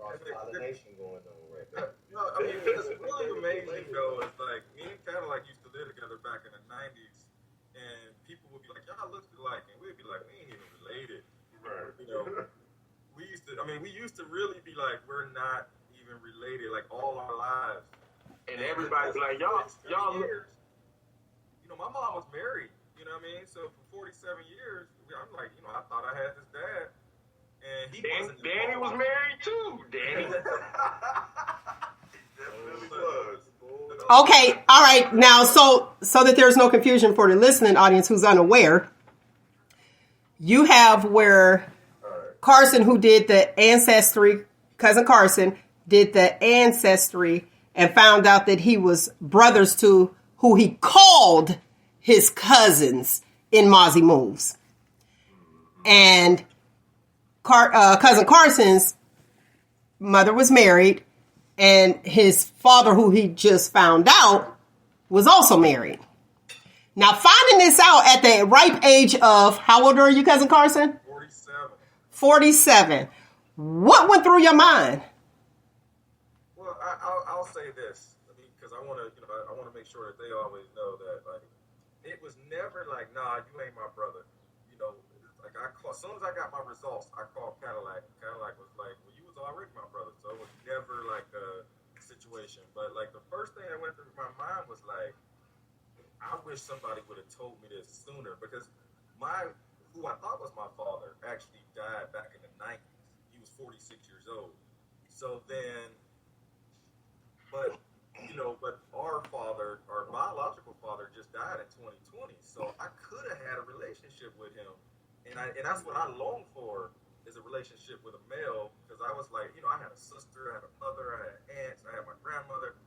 Cross-pollination going on right there. No, I mean, it's really amazing, though. It's like, me and Cadillac used to live together back in the 90s, and people would be like, y'all look alike, and we'd be like, we ain't even related. Right. We used to really be like, we're not even related, like, all our lives. And everybody's like, y'all look. years, my mom was married, you know what I mean? So for 47 years, I'm like, I thought I had this dad. And he wasn't. Danny was married too. Danny. Definitely was. Okay, all right. Now, so that there's no confusion for the listening audience who's unaware, you have where Carson, who did the Ancestry, Cousin Carson, did the Ancestry and found out that he was brothers to who he called his cousins in Mauzy Moves. And Cousin Carson's mother was married, and his father, who he just found out, was also married. Now, finding this out at the ripe age of, how old are you, Cousin Carson? 47. What went through your mind? Well, I'll say this, because I want to make sure that they always know that, like, it was never like, nah, you ain't my brother. Like, as soon as I got my results, I called Cadillac. Cadillac was like, well, you was already my brother. So it was never like a situation. But like the first thing that went through my mind was like, I wish somebody would have told me this sooner, because my who I thought was my father actually died back in the 90s. He was 46 years old. So then, but but our father, our biological father, just died in 2020. So I could have had a relationship with him, and that's what I long for is a relationship with a male, because I was like, I had a sister, I had a mother, I had aunts, I had my grandmother,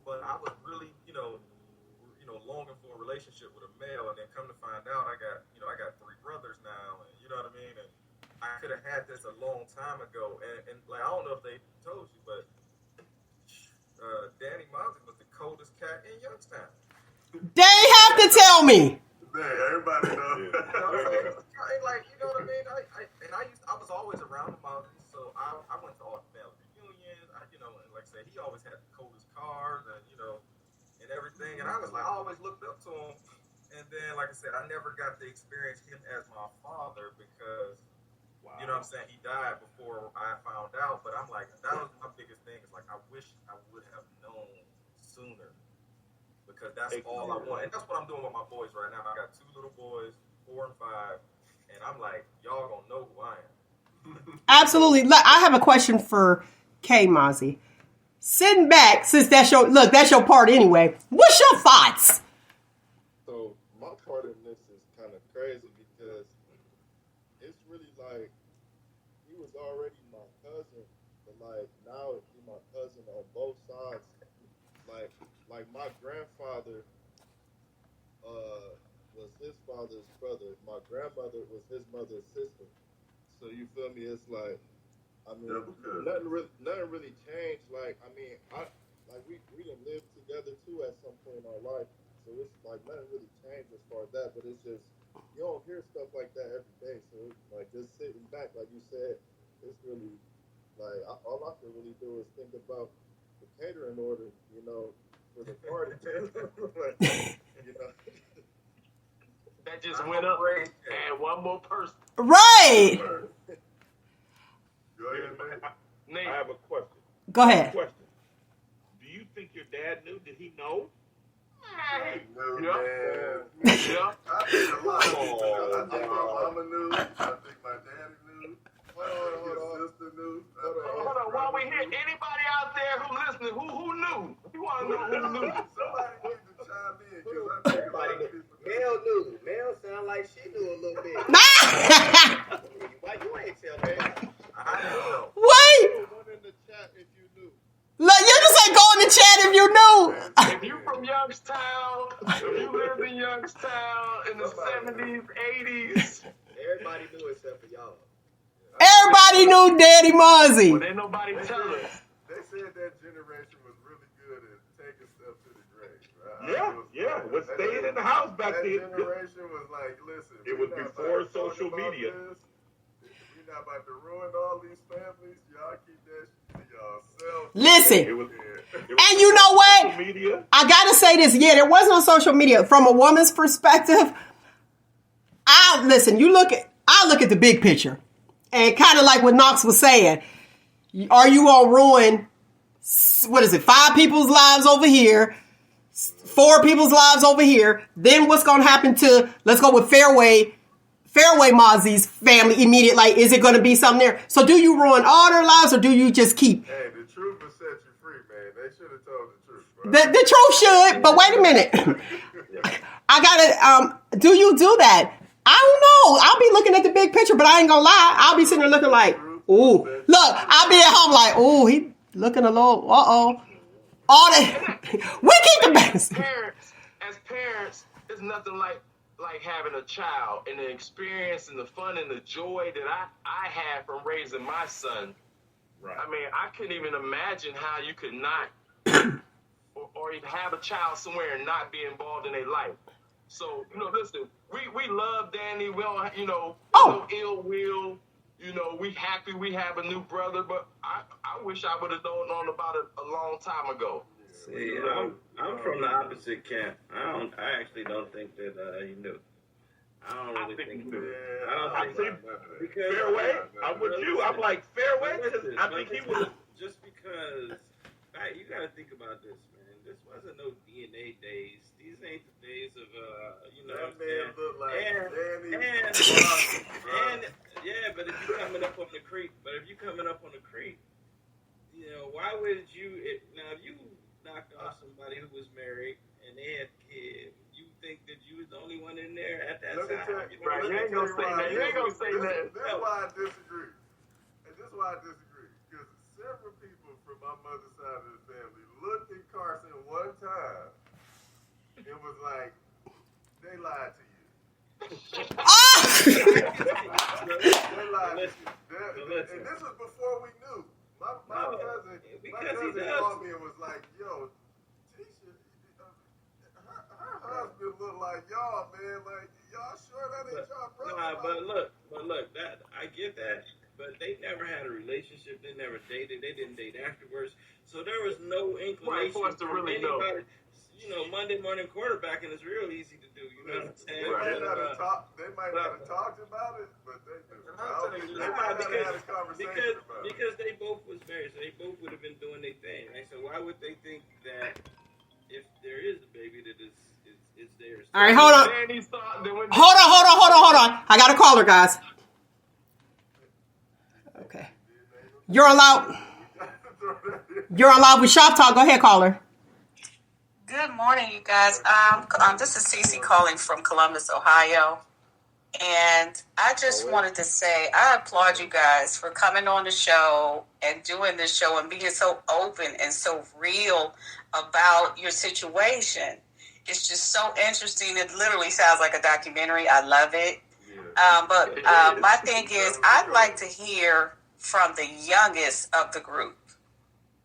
but I was really, longing for a relationship with a male, and then come to find out, I got 3 brothers now, and you know what I mean, and I could have had this a long time ago, and like I don't know if they told you, but Danny Mauzy was the coldest cat in Youngstown. They have to tell me. Everybody knows. Like, you know what I mean? I was always around the Mauzy, so I went to all the family reunions. And like I said, he always had the coldest cars, and and everything. And I always looked up to him. And then, like I said, I never got to experience him as my father because, you know what I'm saying, he died before I found out. But I'm like, that was my biggest thing. Is like, I wish I would have known sooner, because that's all I want. And that's what I'm doing with my boys right now. I got 2 little boys, 4 and 5. And I'm like, y'all gonna know who I am. Absolutely. Look, I have a question for K Mauzy. Sitting back, since that's your part anyway. What's your thoughts? So my part in this is kind of crazy because it's really like he was already my cousin, but like now he's my cousin on both sides. Like my grandfather was his father's brother. My grandmother was his mother's sister. So you feel me? It's like, I mean, nothing really changed. Like, I mean, we done lived together too at some point in our life. So it's like nothing really changed as far as that. But it's just, you don't hear stuff like that every day. So it's like just sitting back, like you said, it's really like all I can really do is think about the catering order, for the party. That just went up and one more person. Right. Go ahead, man. Nate, I have a question. Go ahead. Question. Do you think your dad knew? Did he know? No, Yeah. man. Yeah. I think a lot of people knew. I think my mama knew. I think my daddy knew. His sister knew. Hold on. While we hear anybody out there who's listening, who knew? We want to know who knew. Somebody needs to chime in because I think a lot of people knew. Mel knew. Mel sound like she knew a little bit. Why you ain't tell me? I know. Wait. Put one in the chat if you knew. Look, you just say go in the chat if you knew. If you from Youngstown, if you lived in Youngstown in the 70s, 80s, Everybody knew except for y'all. Everybody knew Daddy Mauzy. well, ain't nobody tell us. They said that generation was really good at taking stuff to the grave. Right? Yeah. Was staying in the house back That then. generation was like, listen. It was before social media. We're not about to ruin all these families. Y'all keep that shit to yourself. Listen. It was And you know what? social media. I gotta say this. Yeah, there was no social media. From a woman's perspective, I look at the big picture. And kind of like what Knox was saying, are you gonna ruin 5 people's lives over here, 4 people's lives over here? Then what's gonna happen to, let's go with Fairway Mauzy's family immediate? Like, is it gonna be something there? So do you ruin all their lives, or do you just keep? Hey, the truth will set you free, man. They should have told the truth, bro. The truth should, but wait a minute. I gotta, do you do that? I don't know. I'll be looking at the big picture, but I ain't gonna lie. I'll be sitting there looking like, ooh. Look, I'll be at home like, ooh, he looking a little, uh-oh. All that. We keep the best. As parents, it's nothing like having a child and the experience and the fun and the joy that I had from raising my son. Right. I mean, I couldn't even imagine how you could not or even have a child somewhere and not be involved in their life. So, listen, we love Danny. We don't, no ill will. We happy we have a new brother, but I wish I would have known about it a long time ago. See, I'm from the opposite camp. I actually don't think that he knew. I don't really think he knew. I don't think because Fairway. I'm with you. I'm like Fairway. I think he was just because. You got to think about this, man. this wasn't no DNA days. These ain't the days of That man look like and yeah, but if you coming up on the creek, why would you? Now, if you knocked off somebody who was married and they had kids, you think that you was the only one in there at that time? Right? You ain't gonna say that. You ain't gonna say that. This is why I disagree. And this is why I disagree. Because several people from my mother's side of the family looked at Carson one time and was like, they lied to you. They lied to you. And this was before we knew. My cousin called me and was like, yo, Tisha, her husband look like y'all, man. Like, y'all sure that ain't y'all brother? Nah, but look, that I get that. But they never had a relationship. They never dated. They didn't date afterwards. So there was no inclination for us to really know. Monday morning quarterbacking is real easy to do. You know what I'm saying? They might not have talked about it, but they do. They might not have had a conversation about it. Because they both was married, so they both would have been doing their thing. Right? So why would they think that if there is a baby that is theirs? All right, hold on. Hold on. I got a caller, guys. Okay. You're allowed with Shop Talk. Go ahead, caller. Good morning, you guys. This is Cece calling from Columbus, Ohio. And I just wanted to say I applaud you guys for coming on the show and doing this show and being so open and so real about your situation. It's just so interesting. It literally sounds like a documentary. I love it. But my thing is, I'd like to hear from the youngest of the group.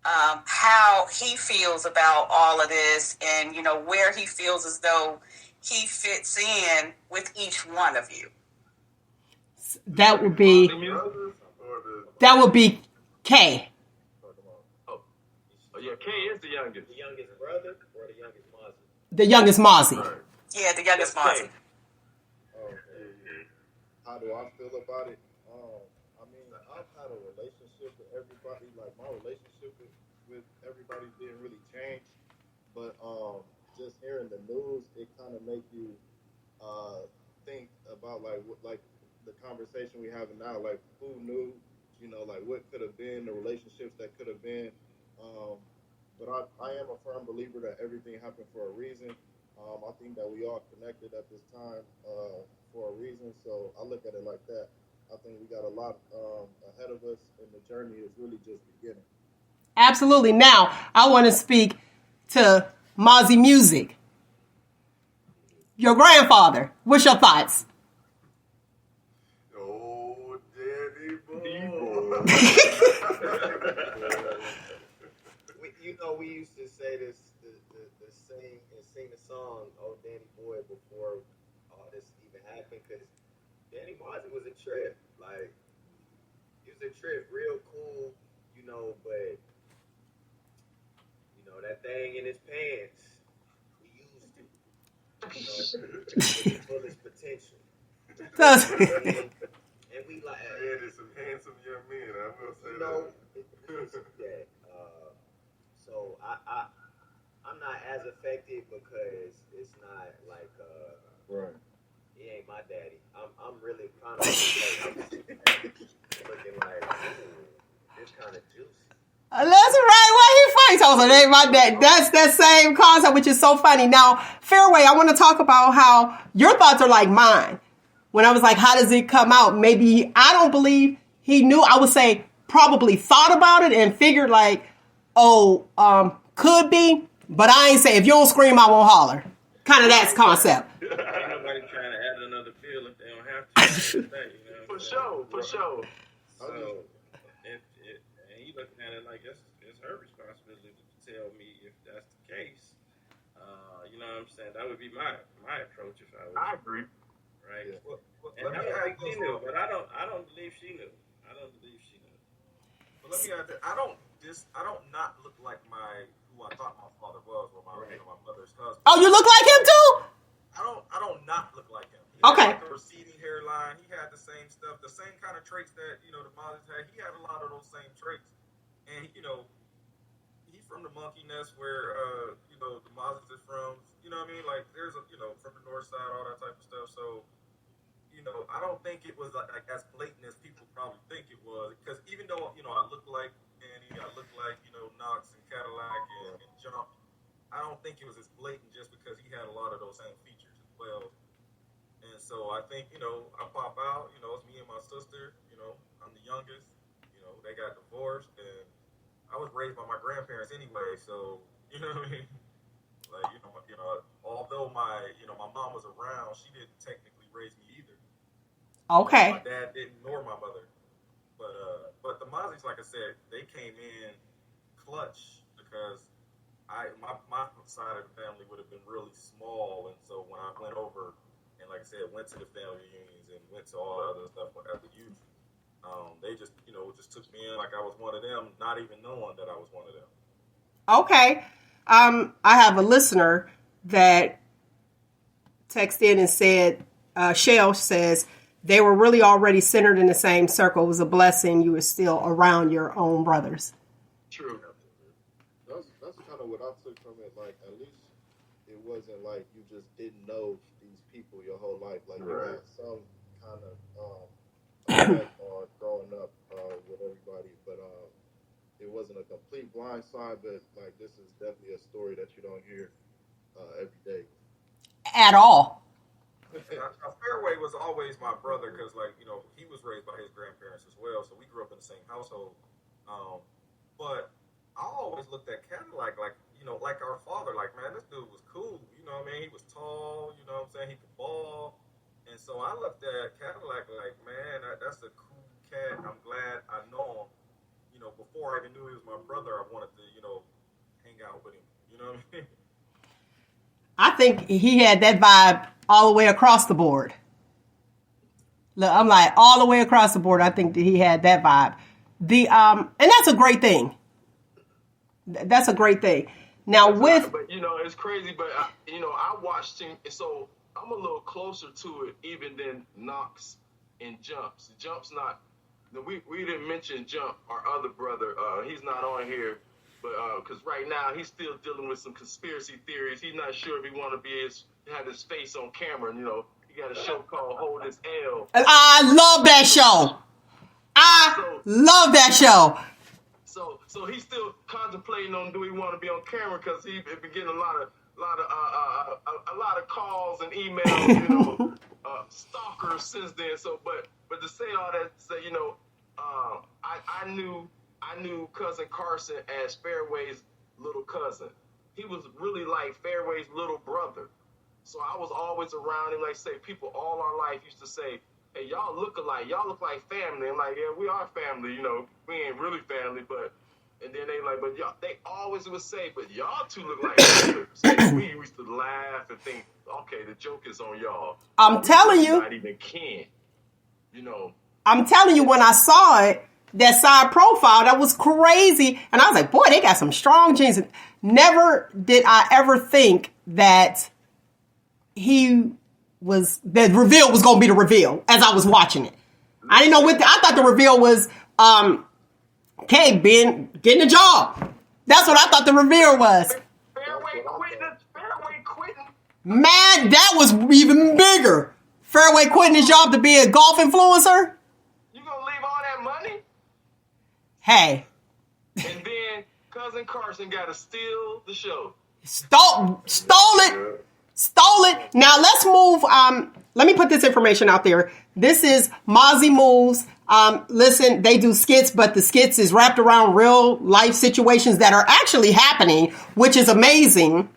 How he feels about all of this and, where he feels as though he fits in with each one of you. That would be Kay. Oh yeah, Kay is the youngest. The youngest brother or the youngest Mauzy? The youngest Mauzy. Right. Yeah, the youngest Mauzy. How do I feel about it? I've had a relationship with everybody. Like, my relationship with everybody didn't really change. But just hearing the news, it kind of make you think about, like the conversation we have now. Like, who knew, like, what could have been, the relationships that could have been. But I am a firm believer that everything happened for a reason. I think that we all connected at this time for a reason. So I look at it like that. I think we got a lot ahead of us, and the journey is really just beginning. Absolutely. Now, I want to speak to Mauzy Music. Your grandfather. What's your thoughts? Oh, Daddy boy. We used to say this, sing the song, "Oh, Danny Boy," before all this even happened, because Danny Mauzy was a trip. Like, he was a trip, real cool, but, that thing in his pants, we used it, with the fullest potential. And we like... Man, there's some handsome young men, I will say that. So I'm not as affected because it's not like Right. He ain't my daddy. I'm really kind of looking like, it's kind of juicy. That's right. Why he fights? I was like, ain't my dad. That's that same concept, which is so funny. Now, Fairway, I want to talk about how your thoughts are like mine. When I was like, how does it come out? Maybe I don't believe he knew. I would say probably thought about it and figured like, could be, but I ain't say if you don't scream, I won't holler. Kind of that concept. Ain't nobody trying to add another pill if they don't have to. For sure. So, and he looking at it like it's her responsibility to tell me if that's the case. You know what I'm saying? That would be my approach if I was. I agree. Right. Yeah. And I don't think she knew, but I don't believe she knew. But let me add that I don't not look like who I thought my father was, or my mother's husband. Oh, you look like him too? I don't not look like him. He Okay. had like a receding hairline. He had the same stuff, the same kind of traits that the Mauzy had. He had a lot of those same traits, and he's from the monkey nest where the Mauzy is from. You know what I mean? Like there's from the north side, all that type of stuff. So I don't think it was like as blatant as people probably think it was. Because even though I look like Danny, I look like Knox and Cadillac and Jump. I don't think it was as blatant just because he had a lot of those same features as well. And so I think I pop out. It's me and my sister. I'm the youngest. They got divorced and I was raised by my grandparents anyway, so you know what I mean. Like although my mom was around, she didn't technically raise me either. Okay. My dad didn't, nor my mother. But the Mauzy's, like I said, they came in clutch because my side of the family would have been really small, and so when I went over and like I said, went to the family reunions and went to all the other stuff as a youth. They just took me in like I was one of them, not even knowing that I was one of them. Okay. I have a listener that texted in and said, Shell says, they were really already centered in the same circle. It was a blessing you were still around your own brothers. True. That's kind of what I took from it. Like, at least it wasn't like you just didn't know these people your whole life. Like, you had some kind of effect on growing up with everybody, but it wasn't a complete blind side. But like, this is definitely a story that you don't hear every day at all. Fairway was always my brother because, like, he was raised by his grandparents as well, so we grew up in the same household. But I always looked at Cadillac like our father. Like, man, this dude was cool. You know what I mean? He was tall. You know what I'm saying? He could ball. And so I looked at Cadillac like, man, that's a cool cat. I'm glad I know him. Before I even knew he was my brother, I wanted to, hang out with him. You know what I mean? I think he had that vibe all the way across the board. Look, I'm like all the way across the board. I think that he had that vibe. And that's a great thing. That's a great thing. Now but it's crazy. But I watched him, so I'm a little closer to it even than Knox and Jumps. Jumps not. We didn't mention Jump, our other brother. He's not on here. But because right now he's still dealing with some conspiracy theories. He's not sure if he want to have his face on camera. And, he got a show called Hold His L. I love that show. Love that show. So he's still contemplating on do he want to be on camera because he's been getting a lot of calls and emails. Stalkers since then. So, but to say all that, to say I knew cousin Carson as Fairway's little cousin. He was really like Fairway's little brother. So I was always around him. Like say, people all our life used to say, "Hey, y'all look alike. Y'all look like family." I'm like, "Yeah, we are family. We ain't really family, but." And then they like, "But y'all." They always would say, "But y'all two look like brothers." And we used to laugh and think, "Okay, the joke is on y'all." I'm telling you, not even can. I'm telling you, when I saw it. That side profile, that was crazy. And I was like, boy, they got some strong genes. Never did I ever think that the reveal was going to be the reveal as I was watching it. I didn't know I thought the reveal was, Kay getting a job. That's what I thought the reveal was. Fairway quitting. Man, that was even bigger. Fairway quitting his job to be a golf influencer. You going to leave all that money? Hey. And then cousin Carson got to steal the show. Stole it. Now let's move. Let me put this information out there. This is Mauzy Moves. Listen, they do skits, but the skits is wrapped around real life situations that are actually happening, which is amazing.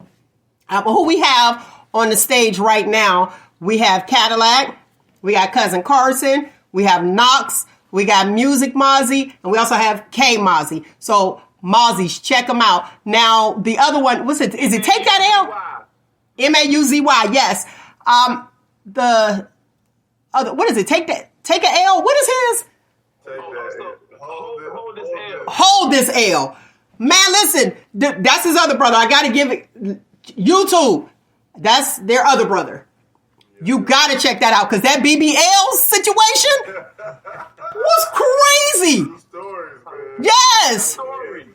Who we have on the stage right now? We have Cadillac. We got cousin Carson. We have Knox. We got Music Mauzy, and we also have K Mauzy. So Mauzy's, check them out. Now the other one, what's it? Is it Take That L? Mauzy, yes. The other, what is it? Take an L. What is his? Hold this L. Man, listen, that's his other brother. I gotta give it YouTube. That's their other brother. You gotta check that out because that BBL situation was crazy. True stories, man. Yes. So, hashtag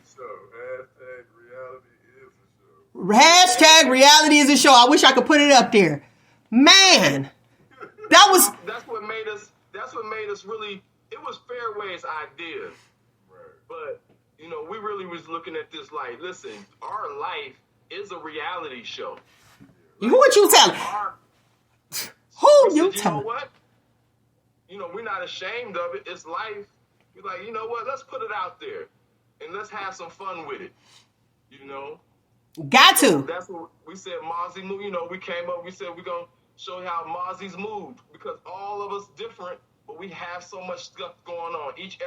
Hashtag reality is a show. I wish I could put it up there. Man, That's what made us. That's what made us really. It was Fairway's idea, but you know, we really was looking at this like, listen, our life is a reality show. Who what you telling? Who you You know telling? what? You know, we're not ashamed of it. It's life. We're like, you know what? Let's put it out there, and let's have some fun with it. You know. Got to. That's what we said. Mauzy moved. You know, we came up. We said we're gonna show you how Mauzy's moved because all of us different, but we have so much stuff going on. Each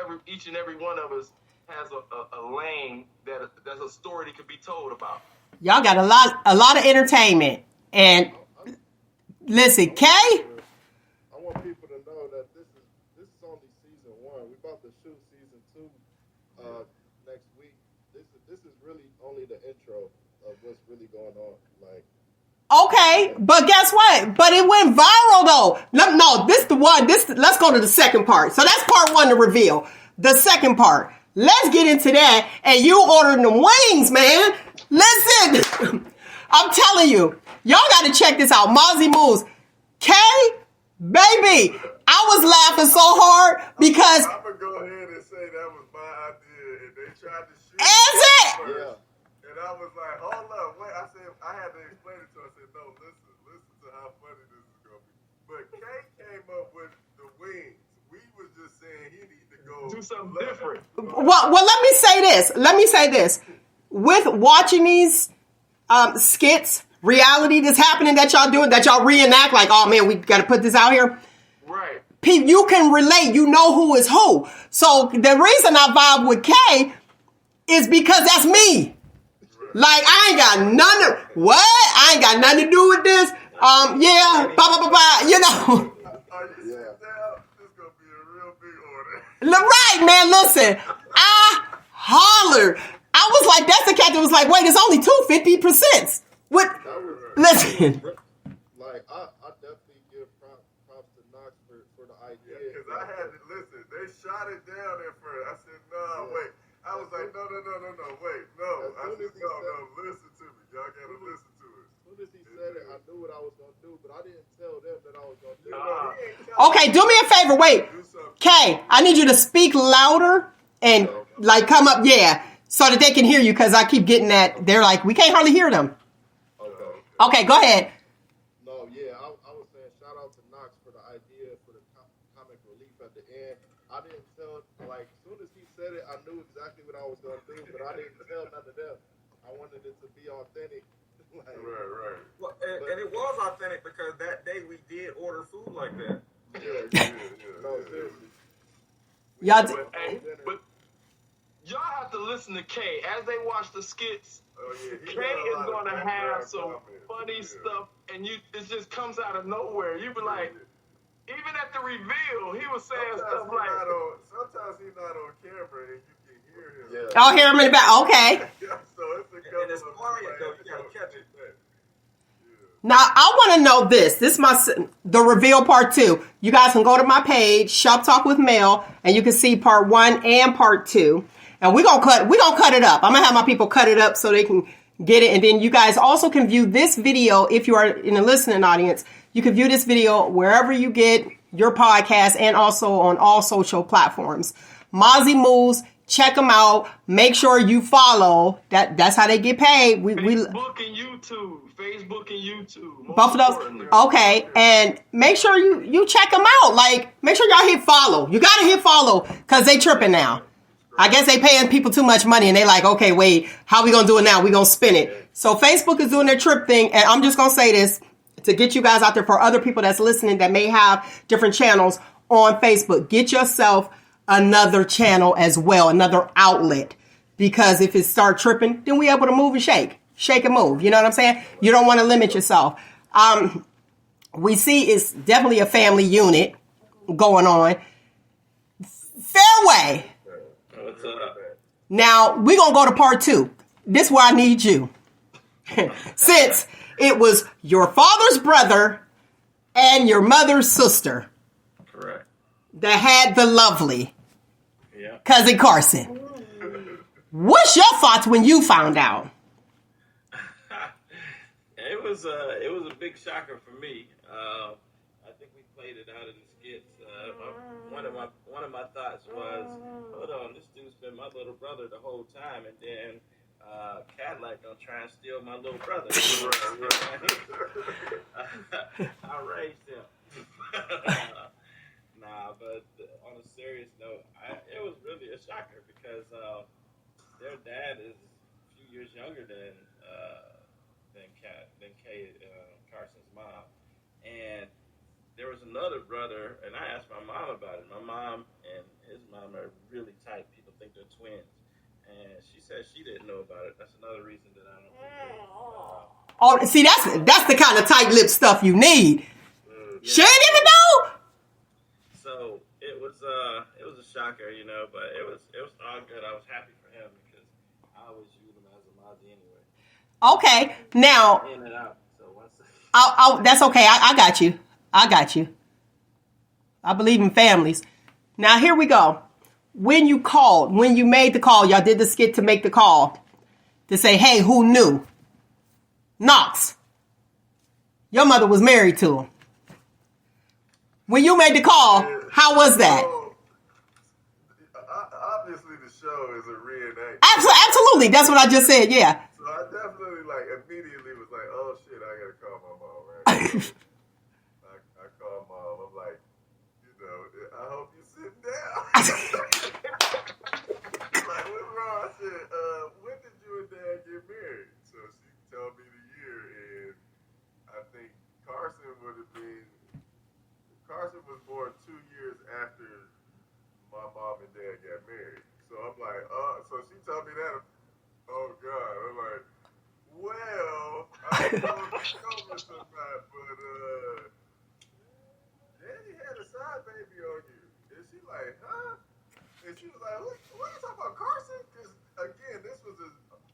and every one of us has a lane that's a story that could be told about. Y'all got a lot of entertainment. And listen, Kay. I want people to know that this is only season 1. We're about to shoot season 2 next week. This is really only the intro of what's really going on. Like, Okay, but guess what? But it went viral though. No, this the one. Let's go to the second part. So that's part 1 to reveal. The second part. Let's get into that. And you ordering them wings, man. Listen, I'm telling you, y'all got to check this out. Mauzy moves. Kay, baby, I was laughing so hard because. I'm gonna go ahead and say that was my idea, and they tried to shoot. Is it? yeah. And I was like, hold up, wait. I said, I had to explain it to her. I said, no, listen to how funny this is going to be. But Kay came up with the wings. We was just saying he need to go Do something different. Well, let me say this. With watching these skits, reality that's happening that y'all doing, that y'all reenact, like, oh man, we got to put this out here. Right. You can relate. You know who is who. So the reason I vibe with Kay is because that's me. Like, I ain't got nothing to do with this. Yeah, you know. Are you sitting down? This is going to be a real big order. Right, man, listen. I hollered. I was like, that's the cat that was like, wait, it's only 250%. What? Listen. Like, I definitely give props to Knox for the idea. Because I had to listen. They shot it down at first. I said, no, wait. I was like, no, wait, no. I said, no, listen to me. Y'all got to listen to it. As soon as he said it, I knew what I was going to do, but I didn't tell them that I was going to do it. Okay, do me a favor. Wait. Kay, I need you to speak louder and like come up, so that they can hear you because I keep getting that. They're like, we can't hardly hear them. Okay, go ahead. No, yeah, I was saying shout out to Knox for the idea for the comic relief at the end. I didn't tell, like, as soon as he said it, I knew exactly what I was going to do, but I didn't tell none of them. I wanted it to be authentic. Like, Right. Well, and it was authentic because that day we did order food like that. Yeah. no, seriously. Y'all, But y'all have to listen to Kay as they watch the skits. Oh, yeah. He Kay got a is lot of going to have background some comments. funny Yeah. stuff, and it just comes out of nowhere. You be like, even at the reveal, he was saying stuff like, Sometimes he's not on camera and you can hear him. Yeah. I'll hear them in the back. Okay. So it's a couple And it's of quiet like, though. You gotta catch it. Now, I want to know this. This is the reveal part 2. You guys can go to my page, Shop Talk with Mel, and you can see part 1 and part 2. And we're gonna cut it up. I'm gonna have my people cut it up so they can get it. And then you guys also can view this video if you are in the listening audience. You can view this video wherever you get your podcast and also on all social platforms. Mauzy Moves, check them out. Make sure you follow. That's how they get paid. Facebook and YouTube. Both of those. Okay. And make sure you check them out. Like, make sure y'all hit follow. You got to hit follow because they tripping now. I guess they paying people too much money and they like, okay, wait, how we going to do it now? We going to spin it. So Facebook is doing their trip thing. And I'm just going to say this to get you guys out there for other people that's listening that may have different channels on Facebook. Get yourself another channel as well, another outlet. Because if it start tripping, then we able to move and shake. Shake and move. You know what I'm saying? You don't want to limit yourself. We see it's definitely a family unit going on. Fairway. What's up? Now, we're going to go to part 2. This is where I need you. Since it was your father's brother and your mother's sister Correct. that had the lovely Yeah. cousin Carson. What's your thoughts when you found out? It was a big shocker for me. I think we played it out in the skits. One of my thoughts was, hold on, this dude's been my little brother the whole time, and then Cadillac gonna try and steal my little brother. I raised him. Nah, but on a serious note, it was really a shocker because their dad is a few years younger than Kay Carson's mom, and there was another brother, and I asked my mom about it. My mom and his mom are really tight. People think they're twins, and she said she didn't know about it. That's another reason that I don't think. Oh, see, that's the kind of tight-lipped stuff you need. Yeah. She didn't even know. So it was a shocker, but it was all good. I was happy for him because I always viewed him as a Mauzy anyway. Okay, now. In and out. So that's okay. I got you. I believe in families. Now here we go. When you made the call, y'all did the skit to make the call to say, hey, who knew? Knox, your mother was married to him. When you made the call, how was that? Obviously, the show is a reenactment. Absolutely. That's what I just said, yeah. So I definitely, immediately was like, oh, shit, I got to call my mom, right? I called mom. I'm like, I hope you're sitting down. Like, what's wrong? I said, when did you and Dad get married? So she told me the year, and I think Carson was born 2 years after my mom and dad got married. So I'm like, so she told me that. Oh God. I'm like, well, I don't know if you know this or not, but Daddy had a side baby on you. And she like, huh? And she was like, what are you talking about, Carson? Because again, this was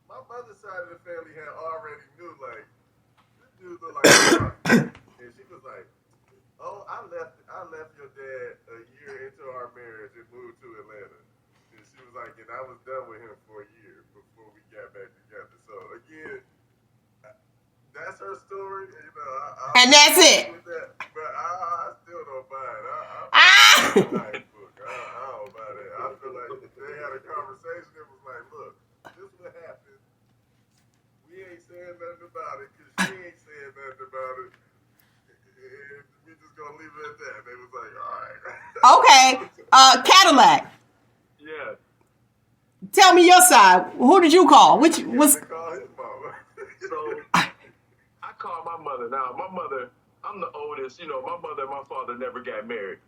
my mother's side of the family had already knew, like, this dude look like Carson. And she was like, oh, I left your dad a year into our marriage and moved to Atlanta. And she was like, and I was done with him for a year before we got back together. So again, that's her story. And that's it. That, but I still don't buy it. I don't buy that. I feel like they had a conversation that was like, look, this is what happened. We ain't saying nothing about it because she ain't saying nothing about it. We just gonna leave it at that. They was like, all right. Okay. Cadillac. Yeah. Tell me your side. Who did you call? Which was? Call his mama. So I called my mother. Now my mother, I'm the oldest. My mother and my father never got married,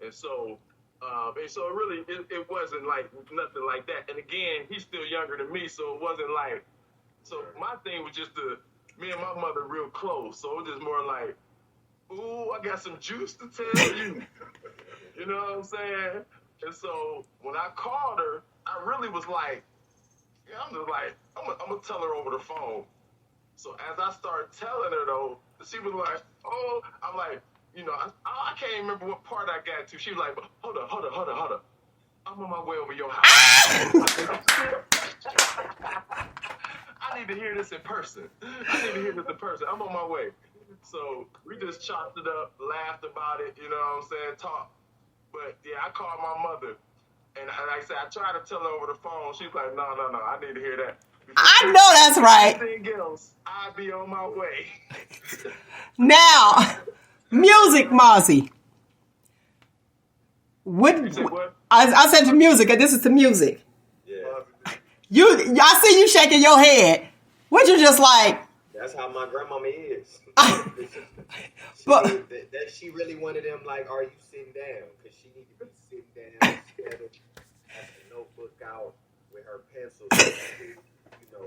and so really it wasn't like nothing like that. And again, he's still younger than me, so it wasn't like. So my thing was just me and my mother real close. So it was just more like, ooh, I got some juice to tell you. You know what I'm saying? And so when I called her, I really was like, I'm just like, I'm going to tell her over the phone. So as I started telling her, though, she was like, oh, I'm like, I can't remember what part I got to. She was like, hold up. I'm on my way over your house. I need to hear this in person. I'm on my way. So we just chopped it up, laughed about it, you know what I'm saying, talked. But yeah, I called my mother, and like I said, I tried to tell her over the phone. She's like, no, I need to hear that. I know that's right. Anything else, I'll be on my way. Now, music, Mauzy. You say what? I said to music, and this is to music. Yeah. I see you shaking your head. What you just like? That's how my grandmama is. But she really wanted them like, are you sitting down? Because she needed to be sitting down instead of having a notebook out with her pencil. So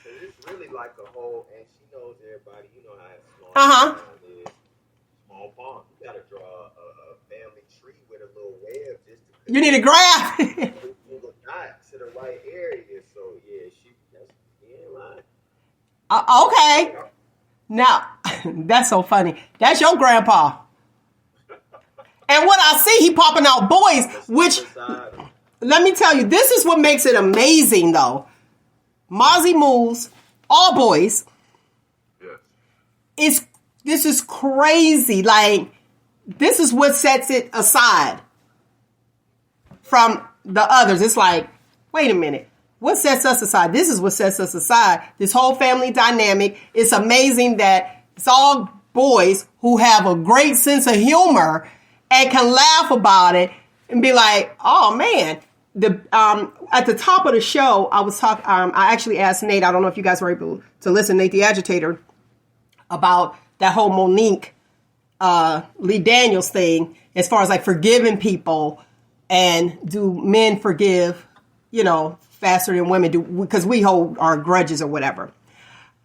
it's really like a whole, and she knows everybody. You know how small town is. Small pond. You got to draw a family tree with a little web just to. You need a graph. Not to the right area. So yeah, she ain't lying. Okay. Now, that's so funny. That's your grandpa. And what I see, he popping out boys, which, let me tell you, this is what makes it amazing, though. Mauzy moves, all boys. Yes. This is crazy. Like, this is what sets it aside from the others. It's like, wait a minute. What sets us aside? This is what sets us aside. This whole family dynamic. It's amazing that it's all boys who have a great sense of humor and can laugh about it and be like, oh man. At the top of the show, I was talking. I actually asked Nate. I don't know if you guys were able to listen, Nate the Agitator, about that whole Monique Lee Daniels thing, as far as like forgiving people, and do men forgive, faster than women do, because we hold our grudges or whatever.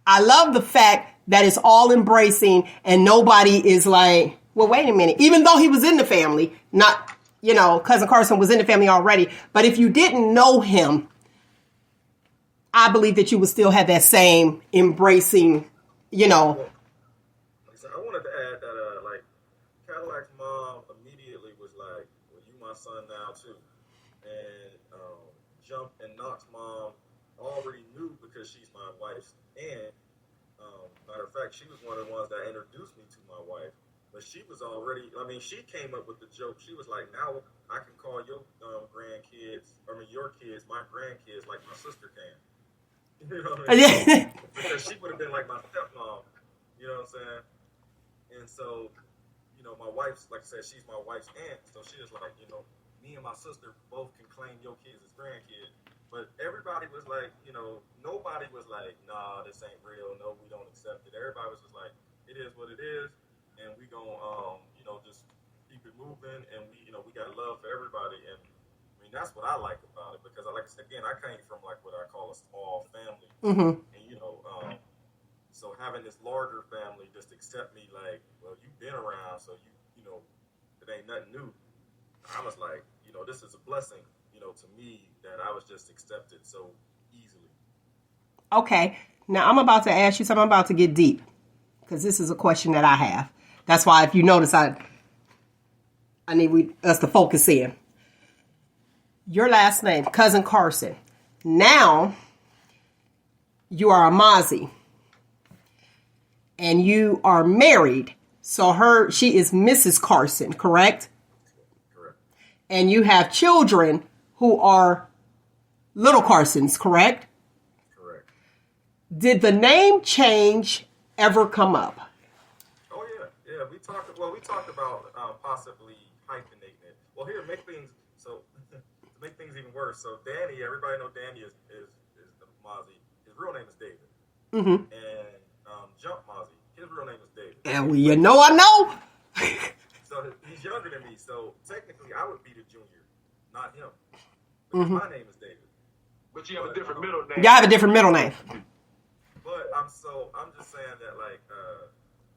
I love the fact that it's all embracing and nobody is like, well, wait a minute. Even though he was in the family, not, Cousin Carson was in the family already. But if you didn't know him, I believe that you would still have that same embracing, I wanted to add that, Cadillac's mom immediately was like, well, you my son now, too. And Jump and Knox's mom already knew because she's my wife's aunt. Matter of fact, she was one of the ones that introduced me to my wife. But she was already, she came up with the joke. She was like, now I can call your your kids, my grandkids, like my sister can. You know what I mean? Because she would have been like my stepmom. You know what I'm saying? And so, my wife's, like I said, she's my wife's aunt. So she was like, me and my sister both can claim your kids as grandkids. But everybody was like, nobody was like, nah, this ain't real. No, we don't accept it. Everybody was just like, it is what it is. And we gonna, just keep it moving. And we got love for everybody. And that's what I like about it. Because like I said, again, I came from like what I call a small family. Mm-hmm. And, so having this larger family just accept me like, well, you've been around, so it ain't nothing new. I was like, this is a blessing, to me, that I was just accepted so easily. Okay. Now I'm about to ask you something. I'm about to get deep, because this is a question that I have. That's why, if you notice, I need us to focus in. Your last name, Cousin Carson. Now you are a Mauzy. And you are married. So she is Mrs. Carson, correct? Correct. And you have children who are little Carsons, correct? Correct. Did the name change ever come up? Oh yeah. We talked about possibly hyphenating it. Well, here, to make things even worse. So Danny, everybody know Danny is Mauzy. His real name is David. Mm-hmm. And Jump Mauzy, his real name is David. And I know. So he's younger than me. So technically, I would be the junior, not him. Because my name is David. But you have a different middle name. You have a different middle name. But I'm just saying that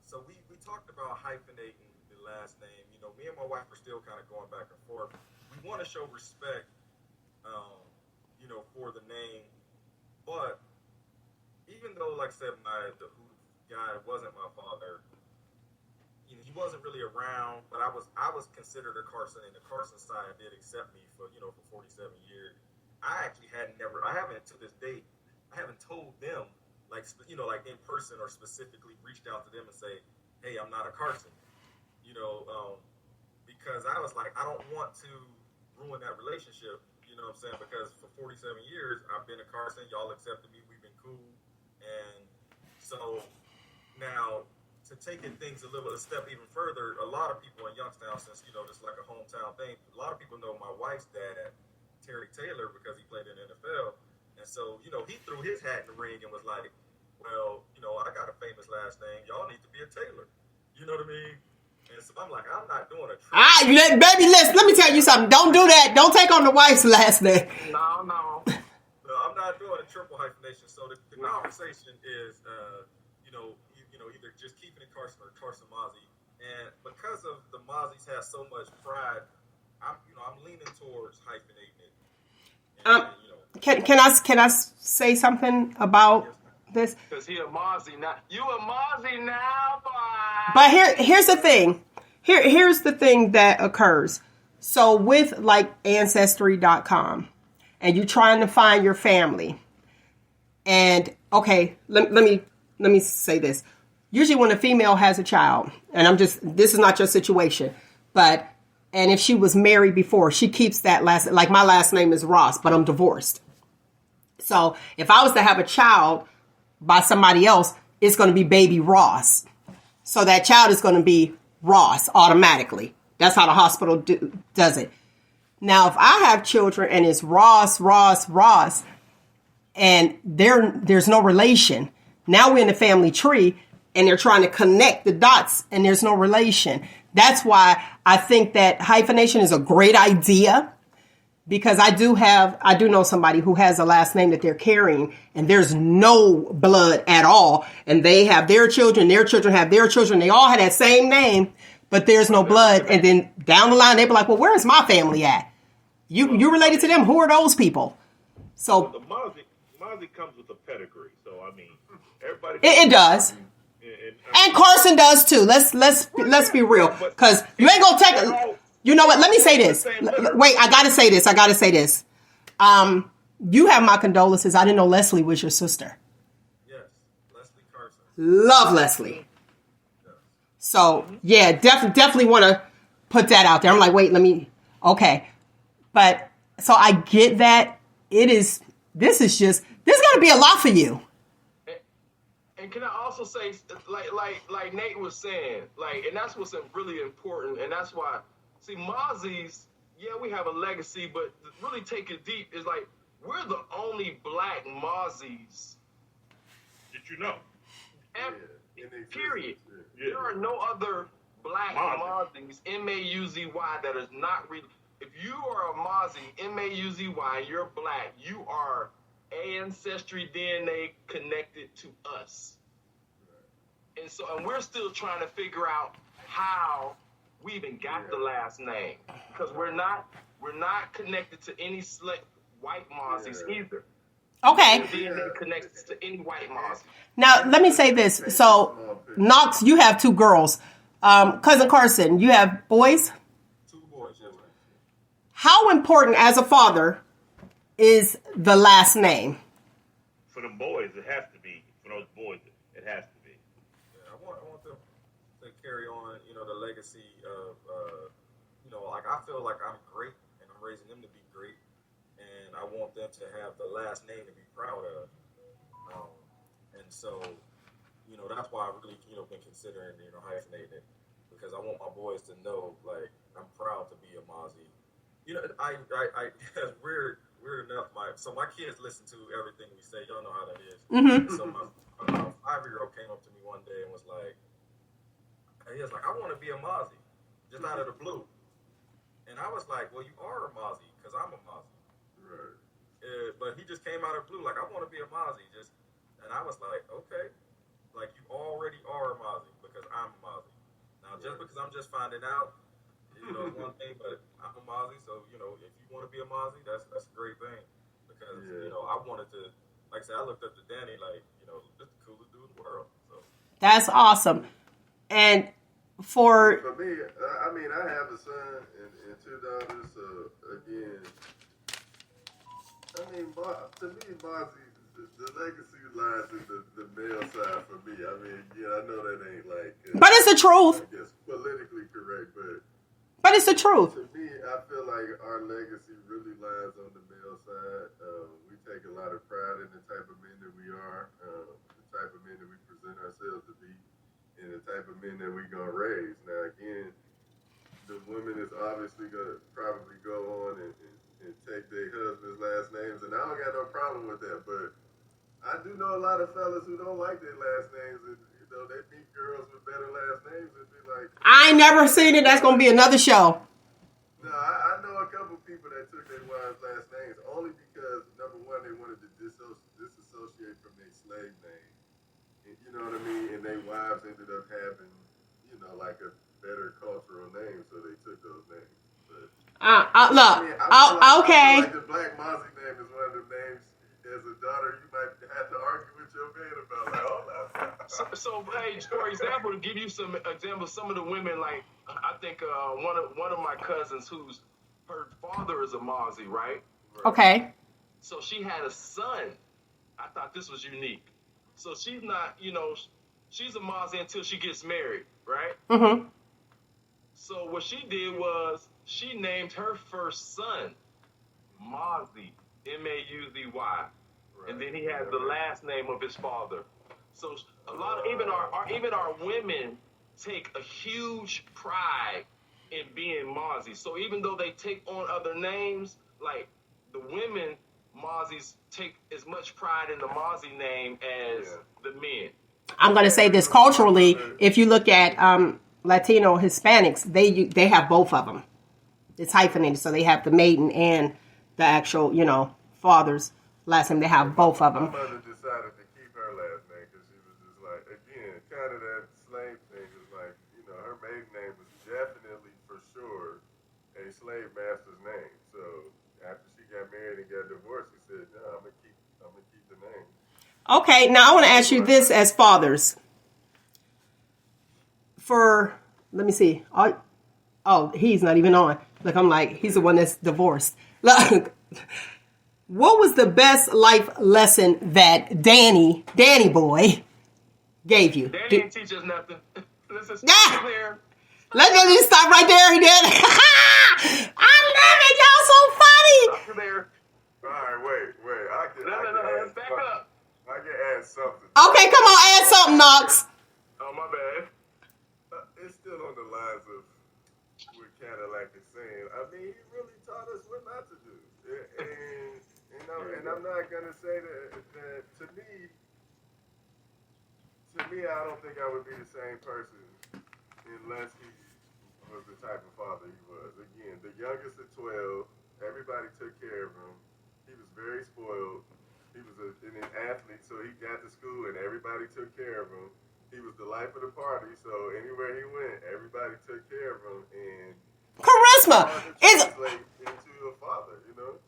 so we talked about hyphenating the last name. Me and my wife are still kind of going back and forth. We want to show respect, for the name, but even though, like I said, the guy wasn't my father, he wasn't really around, but I was considered a Carson, and the Carson side did accept me for 47 years. I actually I haven't to this date, I haven't told them, like in person or specifically reached out to them and say, hey, I'm not a Carson, because I was like, I don't want to ruin that relationship, you know what I'm saying? Because for 47 years, I've been a Carson, y'all accepted me, we've been cool, and so now, to taking things a step even further, a lot of people in Youngstown, since, this is like a hometown thing, a lot of people know my wife's dad, Terry Taylor, because he played in the NFL. And so, he threw his hat in the ring and was like, well, I got a famous last name. Y'all need to be a Taylor. You know what I mean? And so I'm like, I'm not doing a triple. Baby, let me tell you something. Don't do that. Don't take on the wife's last name. No. No, I'm not doing a triple hyphenation. So the conversation is, either just keeping it Carson or Carson Mauzy. And because of the Mauzy's have so much pride, I'm leaning towards hyphenating it. And, Can I say something about this? Because he a Mauzy now. You a Mauzy now, boy. But here's the thing. Here's the thing that occurs. So with like Ancestry.com, and you're trying to find your family, and okay, let me say this. usually when a female has a child, and this is not your situation, and if she was married before, she keeps that last, like my last name is Ross, but I'm divorced. So if I was to have a child by somebody else, it's going to be baby Ross. So that child is going to be Ross automatically. That's how the hospital does it. Now, if I have children and it's Ross, and there's no relation, now we're in the family tree and they're trying to connect the dots and there's no relation. That's why I think that hyphenation is a great idea, because I do know somebody who has a last name that they're carrying and there's no blood at all. And they have their children have their children. They all have that same name, but there's no blood. And then down the line, they be like, well, where's my family at? You related to them? Who are those people? So the Mauzy comes with a pedigree. So I mean, everybody. It does. And Carson does too. Let's be real, because you ain't gonna take. You know what? Let me say this. Wait, I gotta say this. You have my condolences. I didn't know Leslie was your sister. Yes, Leslie Carson. Love Leslie. So yeah, definitely want to put that out there. I'm like, wait, okay. But so I get that this is gonna be a lot for you. And can I also say, like Nate was saying, and that's what's really important, and that's why, see, Mauzy's, yeah, we have a legacy, but to really take it deep is like, we're the only black Mauzy's. Did you know? Period. Yeah. There are no other black Mauzy's, M-A-U-Z-Y, that is not if you are a Mauzy, M-A-U-Z-Y, and you're black, you are ancestry DNA connected to us. And we're still trying to figure out how we even got the last name, because we're not connected to any white Mauzy's either. Okay. DNA connected to any white Mauzy. Now let me say this. So Knox, you have two girls. Cousin Carson, you have boys? Two boys, yes. How important as a father is the last name? For them boys, it has to be. For those boys, it has to be. Yeah, I want them to carry on, the legacy of, like, I feel like I'm great and I'm raising them to be great, and I want them to have the last name to be proud of. And so, that's why I really, been considering, hyphenating, because I want my boys to know, like, I'm proud to be a Mauzy. I weird enough, my kids listen to everything we say. Y'all know how that is. Mm-hmm. So my 5-year-old came up to me one day and was like, I want to be a Mauzy, just out of the blue. And I was like, well, you are a Mauzy, because I'm a Mauzy. Right. But he just came out of the blue, like, I want to be a Mauzy. And I was like, okay, like, you already are a Mauzy, because I'm a Mauzy. Now, just because I'm just finding out, is one thing, but I'm a Mauzy, so, if you want to be a Mauzy, that's a great thing. Because, I wanted to, like I said, I looked up to Danny, like, just the coolest dude in the world. So. That's awesome. And for me, I have a son and two daughters, so again, to me, Mauzy, the legacy lies in the male side for me. I know that ain't like... but it's the truth. I guess politically correct, but it's the truth. To me, I feel like our legacy really lies on the male side. We take a lot of pride in the type of men that we are, the type of men that we present ourselves to be, and the type of men that we're going to raise. Now, again, the women is obviously going to probably go on and take their husband's last names, and I don't got no problem with that, but I do know a lot of fellas who don't like their last names, and they meet girls with better last names and be like... I ain't never seen it. That's going to be another show. No, I know a couple people that took their wives' last names only because, number one, they wanted to disassociate from their slave name. And, you know what I mean? And their wives ended up having, like a better cultural name, so they took those names. But, okay. I feel like the Black Mauzy name is one of the names. As a daughter, you might have to argue with your man about, like, hold on. So, hey, for example, to give you some examples, some of the women, like, I think one of my cousins whose her father is a Mauzy, right? Okay. So she had a son. I thought this was unique. So she's not, she's a Mauzy until she gets married, right? Mm-hmm. So what she did was she named her first son Mauzy, Mauzy, and then he has the last name of his father. So a lot of even our women take a huge pride in being Mauzy. So even though they take on other names, like the women Mauzy's take as much pride in the Mauzy name as the men. I'm going to say this culturally. If you look at Latino Hispanics, they have both of them. It's hyphenated, so they have the maiden and the actual, father's last name. They have both of them. My mother decided to keep her last name because she was just like, again, kind of that slave thing. Is like, her maiden name was definitely for sure a slave master's name. So after she got married and got divorced, she said, "No, I'm gonna keep the name." Okay, now I want to ask you this as fathers. Let me see. Oh, he's not even on. Look, I'm like, he's the one that's divorced. Look, what was the best life lesson that Danny boy, gave you? Danny didn't teach us nothing. Let's just clear. Let's stop right there. He did. I love it. Y'all so funny. Stop there. All right, wait. No, let's back up. I can add something. Okay, come on, add something, Knox. Oh, my bad. It's still on the lines of what Cadillac is saying. I mean, he really taught us what not to do. And I'm not gonna say that to me, I don't think I would be the same person unless he was the type of father he was. Again, the youngest of 12, everybody took care of him. He was very spoiled. He was an athlete, so he got to school and everybody took care of him. He was the life of the party, so anywhere he went, everybody took care of him. And charisma is into a father,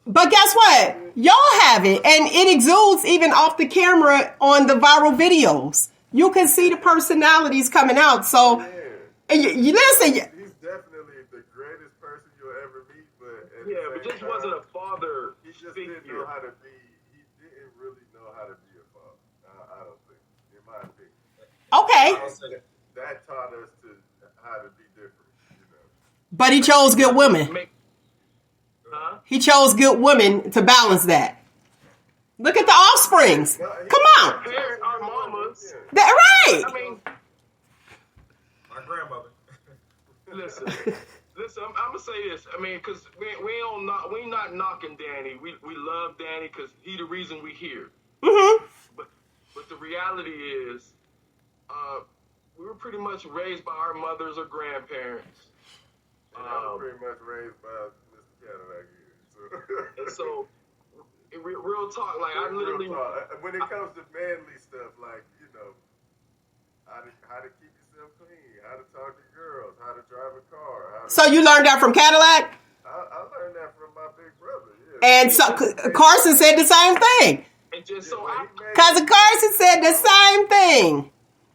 But guess what? Y'all have it, and it exudes even off the camera on the viral videos. You can see the personalities coming out. So, you listen. He's definitely the greatest person you'll ever meet, but just wasn't a father. He just didn't know how to be. He didn't really know how to be a father. I don't think, in my opinion. Okay. That taught us how to be different, But he chose good women. He chose good women to balance that. Look at the offsprings. Come on. Our mamas. That right. I mean, My grandmother. listen. I'm gonna say this. I mean, because we not knocking Danny. We love Danny because he the reason we here. Mm-hmm. But the reality is, we were pretty much raised by our mothers or grandparents. And I was pretty much raised by Mr. Cadillac here. And so, real talk, like I literally. When it comes to manly stuff, like how to keep yourself clean, how to talk to girls, how to drive a car. So you learned that from Cadillac? I learned that from my big brother. Yeah. And so Carson said the same thing. And just so Cousin Carson said the same thing.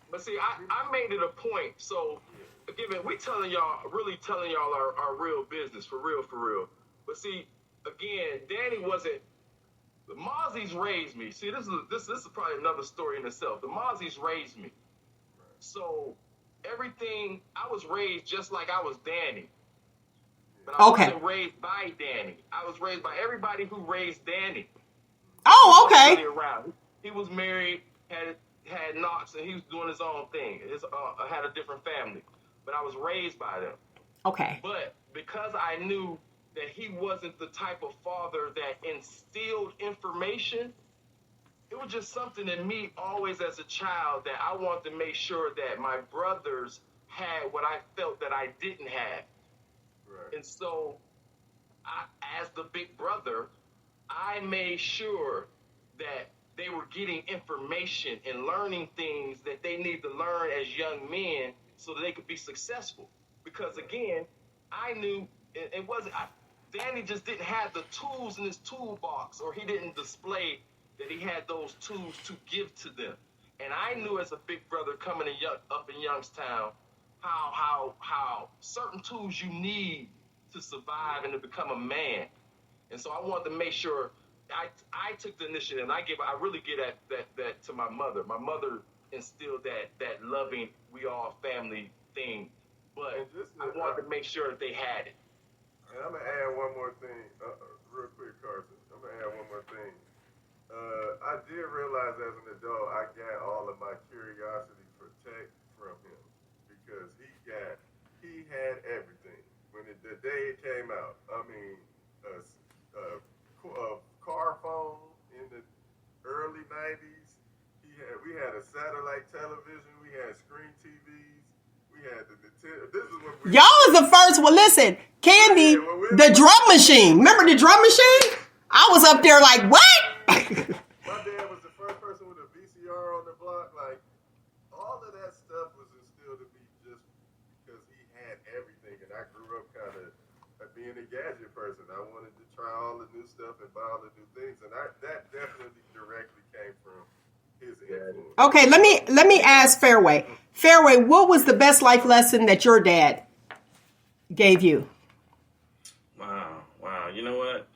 But see, I made it a point. So, again, we really telling y'all our real business, for real. But see, again, Danny wasn't. The Mauzy's raised me. See, this is probably another story in itself. The Mauzy's raised me. So everything, I was raised just like I was Danny. But I wasn't raised by Danny. I was raised by everybody who raised Danny. Oh, okay. Really around. He was married, had Knox, and he was doing his own thing. Had a different family. But I was raised by them. Okay. But because I knew that he wasn't the type of father that instilled information, it was just something in me always as a child that I wanted to make sure that my brothers had what I felt that I didn't have. Right. And so, as the big brother, I made sure that they were getting information and learning things that they need to learn as young men so that they could be successful. Because again, I knew it wasn't. Danny just didn't have the tools in his toolbox, or he didn't display that he had those tools to give to them. And I knew as a big brother coming up in Youngstown how certain tools you need to survive and to become a man. And so I wanted to make sure I took the initiative, and I really get that to my mother. My mother instill that loving, we all family thing. But I wanted to make sure that they had it. And I'm gonna add one more thing, real quick, Carson. I'm gonna add one more thing. I did realize as an adult I got all of my curiosity for tech from him because he had everything when the day it came out. I mean, a car phone in the early '90s. We had a satellite television. We had screen TVs. We had the Nintendo. This is when y'all was the first one. Listen, Candy, the drum machine. Remember the drum machine? I was up there like, what? My dad was the first person with a VCR on the block. Like, all of that stuff was instilled in me just because he had everything. And I grew up kind of being a gadget person. I wanted to try all the new stuff and buy all the new things. And that definitely directly came from his influence. Okay, let me ask Fairway. Fairway, what was the best life lesson that your dad gave you? Wow. You know what?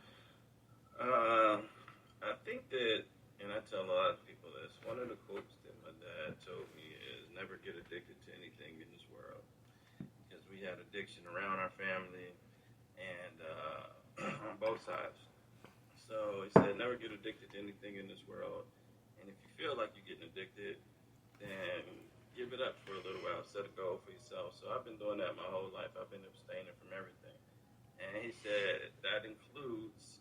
I think that, and I tell a lot of people this, one of the quotes that my dad told me is never get addicted to anything in this world. Because we had addiction around our family and on both sides. So he said never get addicted to anything in this world. And if you feel like you're getting addicted, then give it up for a little while. Set a goal for yourself. So I've been doing that my whole life. I've been abstaining from everything. And he said that includes,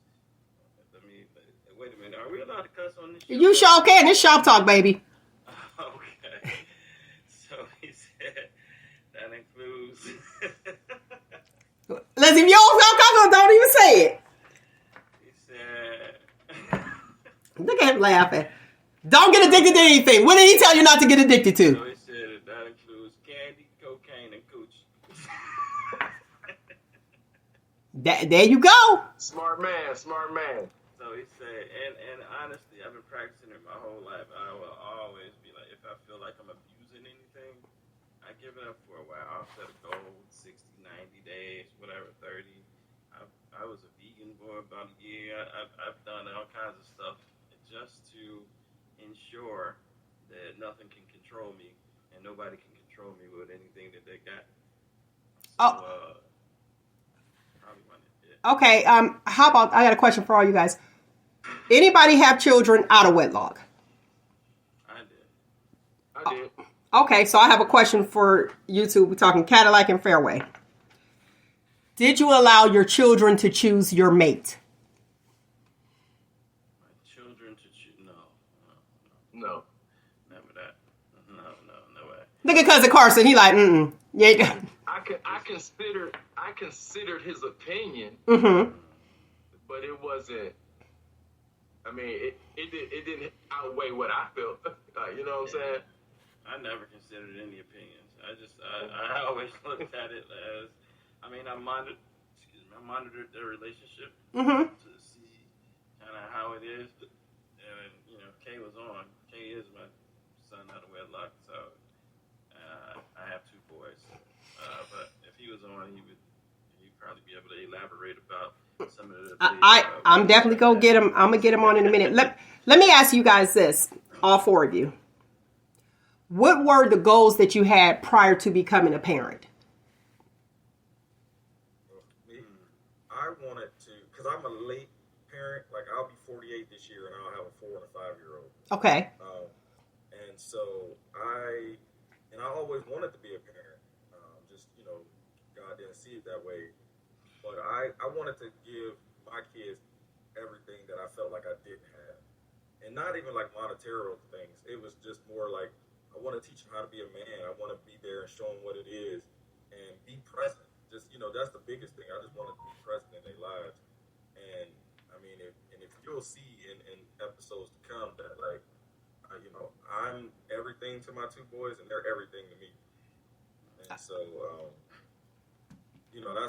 wait a minute, are we allowed to cuss on this show? You sure can. It's Shop Talk, baby. Okay. So he said that includes. Listen, if you don't even say it. He said. Look at him laughing. Don't get addicted to anything. What did he tell you not to get addicted to? So he said that includes candy, cocaine, and coochie. There you go. Smart man. So he said, and honestly, I've been practicing it my whole life. I will always be like, if I feel like I'm abusing anything, I give it up for a while. I'll set a goal, 60, 90 days, whatever, 30. I was a vegan for about a year. I've done all kinds of stuff just to ensure that nothing can control me and nobody can control me with anything that they got. So, Okay, how about, I got a question for all you guys. Anybody have children out of wedlock? I did. Okay, so I have a question for you two. We're talking Cadillac and Fairway. Did you allow your children to choose your mate? My children to choose? No. Never that. No way. Look at Cousin Carson. He like, yeah. I considered his opinion, Mm-hmm. but it wasn't. I mean, it didn't outweigh what I felt. You know what I'm saying? I never considered any opinions. I always looked at it as, I monitored their relationship to see kind of how it is. And Kay was on. Kay is my son out of wedlock, so I have two boys. But if he was on, he'd probably be able to elaborate about some of the things. I'm definitely gonna get him. I'm gonna get him on in a minute. Let me ask you guys this, all four of you. What were the goals that you had prior to becoming a parent? Me, I wanted to, because I'm a late parent. Like, I'll be 48 this year, and I'll have a 4 and a 5-year-old. Okay. And so I always wanted to be a parent. God didn't see it that way. But I wanted to give my kids everything that I felt like I didn't have. And not even like monetary things. It was just more like, I want to teach them how to be a man. I want to be there and show them what it is and be present. Just, that's the biggest thing. I just wanted to be present in their lives. And I mean, if you'll see in episodes to come that, like, I'm everything to my two boys and they're everything to me. And so,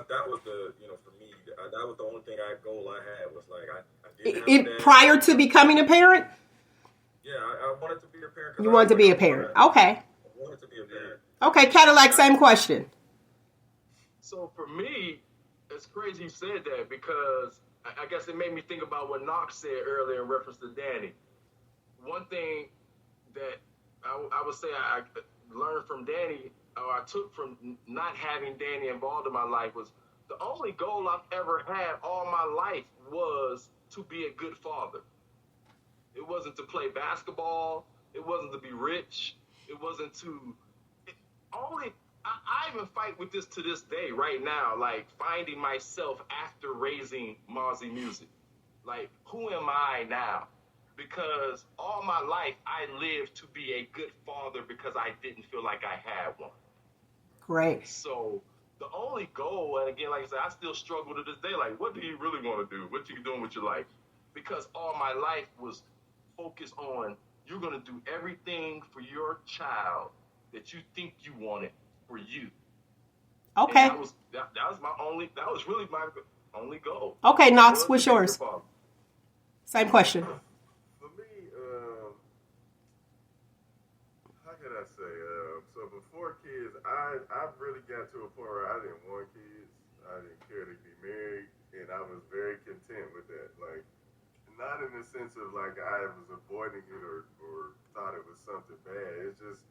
that was the, for me, that was the only goal I had was like, I didn't have prior to becoming a parent? Yeah, I wanted to be a parent. You wanted to be a parent. Okay. I wanted to be a parent. Okay, Cadillac, same question. So for me, it's crazy you said that because I guess it made me think about what Knox said earlier in reference to Danny. One thing that I would say I learned from Danny, or I took from not having Danny involved in my life, was the only goal I've ever had all my life was to be a good father. It wasn't to play basketball. It wasn't to be rich. It wasn't to only. I even fight with this to this day, right now. Like finding myself after raising Mauzy Music. Like, who am I now? Because all my life I lived to be a good father because I didn't feel like I had one. Great. So the only goal, and again, like I said, I still struggle to this day. Like, what do you really want to do? What you doing with your life? Because all my life was focused on you're going to do everything for your child that you think you wanted for you. Okay. And that was really my only goal. Okay, Knox, what's yours? Same question. For me, how can I say? So before kids, I really got to a point where I didn't want kids. I didn't care to be married, and I was very content with that. Like, not in the sense of like I was avoiding it or thought it was something bad. It's just,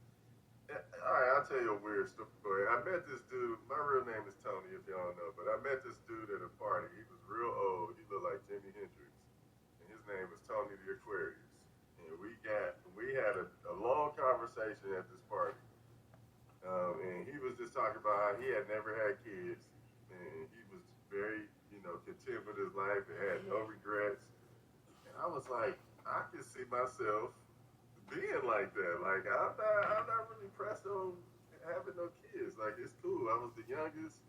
all right, I'll tell you a weird story. I met this dude. My real name is Tony, if y'all know, but I met this dude at a party. He was real old. He looked like Jimi Hendrix. His name was Tony the Aquarius, and we had a long conversation at this party, and he was just talking about how he had never had kids, and he was very content with his life and had no regrets. And I was like, I can see myself being like that. Like I'm not really pressed on having no kids. Like it's cool. I was the youngest.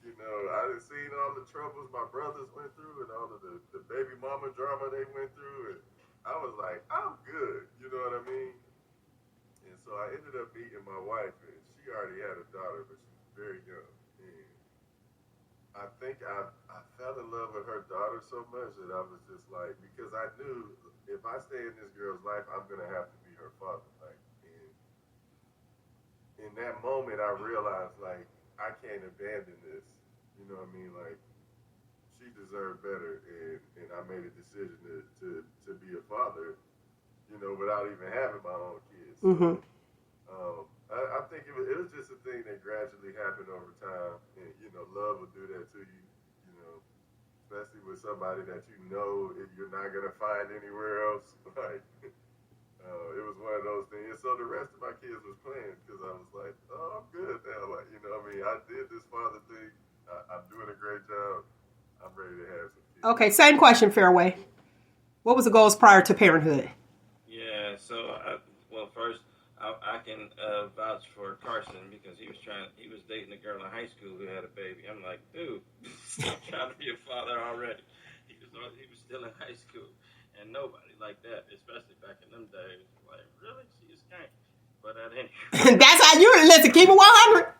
I done seen all the troubles my brothers went through and all of the baby mama drama they went through. And I was like, I'm good. You know what I mean? And so I ended up meeting my wife, and she already had a daughter, but she was very young. And I think I fell in love with her daughter so much that I was just like, because I knew if I stay in this girl's life, I'm going to have to be her father. Like, and in that moment, I realized, like, I can't abandon this. You know what I mean? Like, she deserved better, and I made a decision to be a father, without even having my own kids. Mm-hmm. I think it was just a thing that gradually happened over time, and love will do that to you, especially with somebody that you're not gonna find anywhere else. Like, it was one of those things. And so the rest of my kids was playing because I was like, oh, I'm good now. Like, I did this father thing. I'm doing a great job. I'm ready to have some kids. Okay, same question, Fairway. What was the goals prior to parenthood? Yeah, so, first, I can vouch for Carson because he was dating a girl in high school who had a baby. I'm like, dude, stop trying to be a father already. He was still in high school. And nobody like that, especially back in them days, like, really? She is skank. But at any rate. That's how you listen, keep it 100.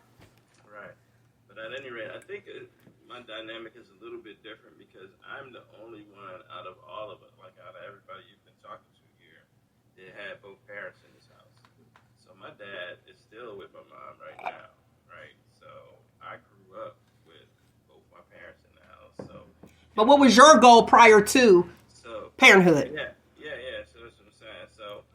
Right. But at any rate, I think my dynamic is a little bit different because I'm the only one out of all of it, like out of everybody you've been talking to here, that had both parents in this house. So my dad is still with my mom right now, right? So I grew up with both my parents in the house. So. But what was your goal prior to parenthood? Yeah. So that's what I'm saying. So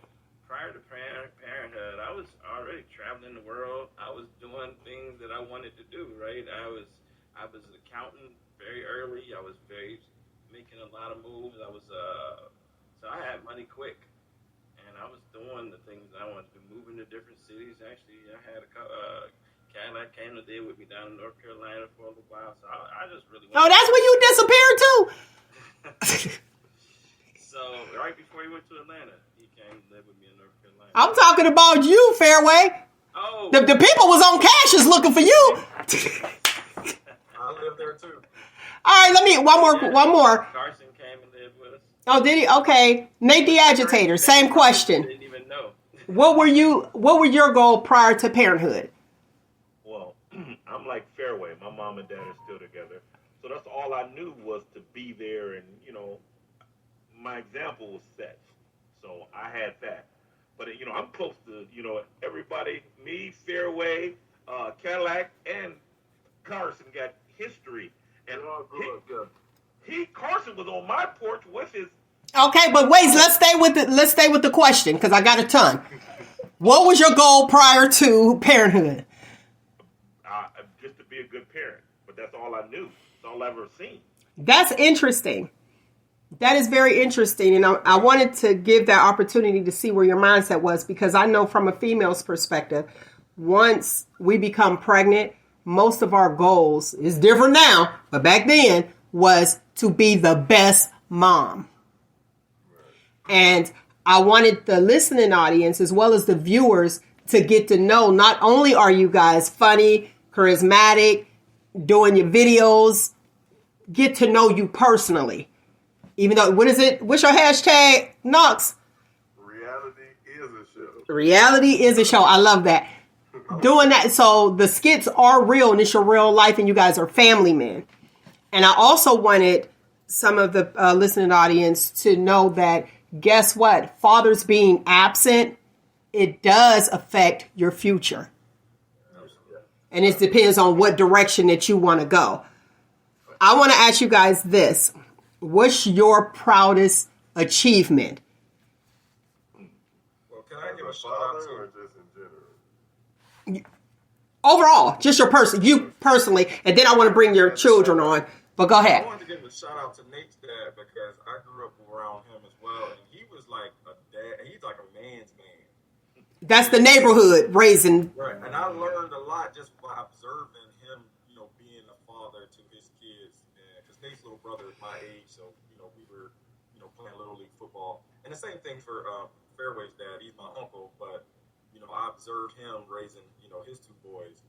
prior to parenthood, I was already traveling the world. I was doing things that I wanted to do, right? I was an accountant very early. I was making a lot of moves. So I had money quick. And I was doing the things I wanted to do, moving to different cities. Actually, I had a Cadillac came to live with me down in North Carolina for a little while. So I just really Oh, that's when you disappeared too? So right before he went to Atlanta, he came to live with me in North Carolina. I'm talking about you, Fairway. Oh. The people was on Cassius looking for you. I live there too. All right, one more. Carson came and lived with us. Oh, did he? Okay. Nate the Agitator, same question. Didn't even know. What were your goal prior to parenthood? Well, I'm like Fairway. My mom and dad are still together. So that's all I knew was to be there, and, my example was set. So I had that. But, I'm close to, everybody, me, Fairway, Cadillac, and Carson got history. And Carson was on my porch with his. Okay, but wait, let's stay with the question because I got a ton. What was your goal prior to parenthood? Just to be a good parent. But that's all I knew. That's all I ever seen. That's interesting. That is very interesting. And I wanted to give that opportunity to see where your mindset was, because I know from a female's perspective, once we become pregnant, most of our goals is different now, but back then was to be the best mom. And I wanted the listening audience as well as the viewers to get to know, not only are you guys funny, charismatic, doing your videos, get to know you personally. Even though, what is it? What's your hashtag, Knox? Reality is a show. Reality is a show. I love that. Doing that. So the skits are real and it's your real life and you guys are family men. And I also wanted some of the listening audience to know that, guess what? Fathers being absent, it does affect your future. And it depends on what direction that you want to go. I want to ask you guys this. What's your proudest achievement? Well, can I give a shout out to Or just in general? Overall, just you personally, and then I want to bring your children on. But go ahead. I wanted to give a shout out to Nate's dad because I grew up around him as well, and he was like a dad. He's like a man's man. That's the neighborhood raising. Right, and I learned a lot just by observing him, being a father to his kids. Because Nate's little brother is my age, so we were, playing little league football. And the same thing for Fairway's dad. He's my uncle, but I observed him raising, his two boys,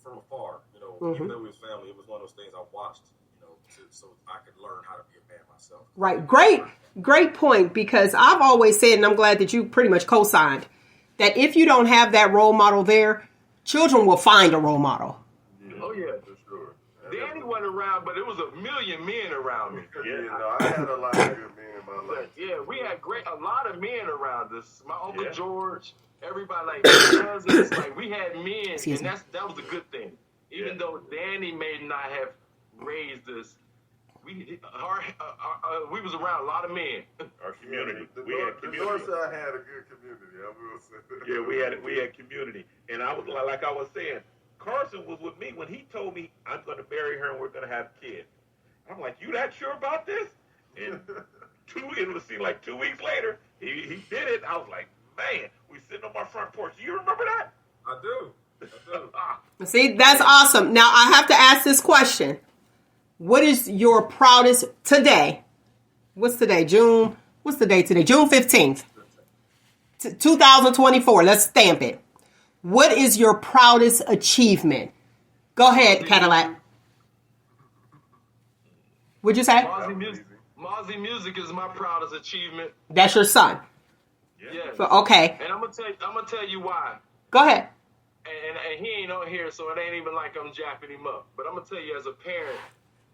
from afar. Even though he was family, it was one of those things I watched, so I could learn how to be a man myself. Right, great point. Because I've always said, and I'm glad that you pretty much co-signed, that if you don't have that role model there, children will find a role model. Oh, yeah. For sure. Danny wasn't around, but it was a million men around me. I had a lot of good men in my life. Yeah, we had a lot of men around us. My Uncle George, everybody, like, cousins, like, we had men, and that was a good thing. Even though Danny may not have raised us, we was around a lot of men. Our community. The community. North Side had a good community, I will say. Yeah, we had community. And I was like I was saying, Carson was with me when he told me I'm going to marry her and we're going to have kids. I'm like, you that sure about this? And it seemed like 2 weeks later, he did it. I was like, man, we sitting on my front porch. Do you remember that? I do. See, that's awesome. Now I have to ask this question. What is your proudest today? What's today? What's the date today? June 15th. 2024. Let's stamp it. What is your proudest achievement? Go ahead, Cadillac. What'd you say? Mauzy Music is my proudest achievement. That's your son. Yes. So, okay. And I'm gonna tell you why. Go ahead. And he ain't on here, so it ain't even like I'm japping him up. But I'm gonna tell you, as a parent,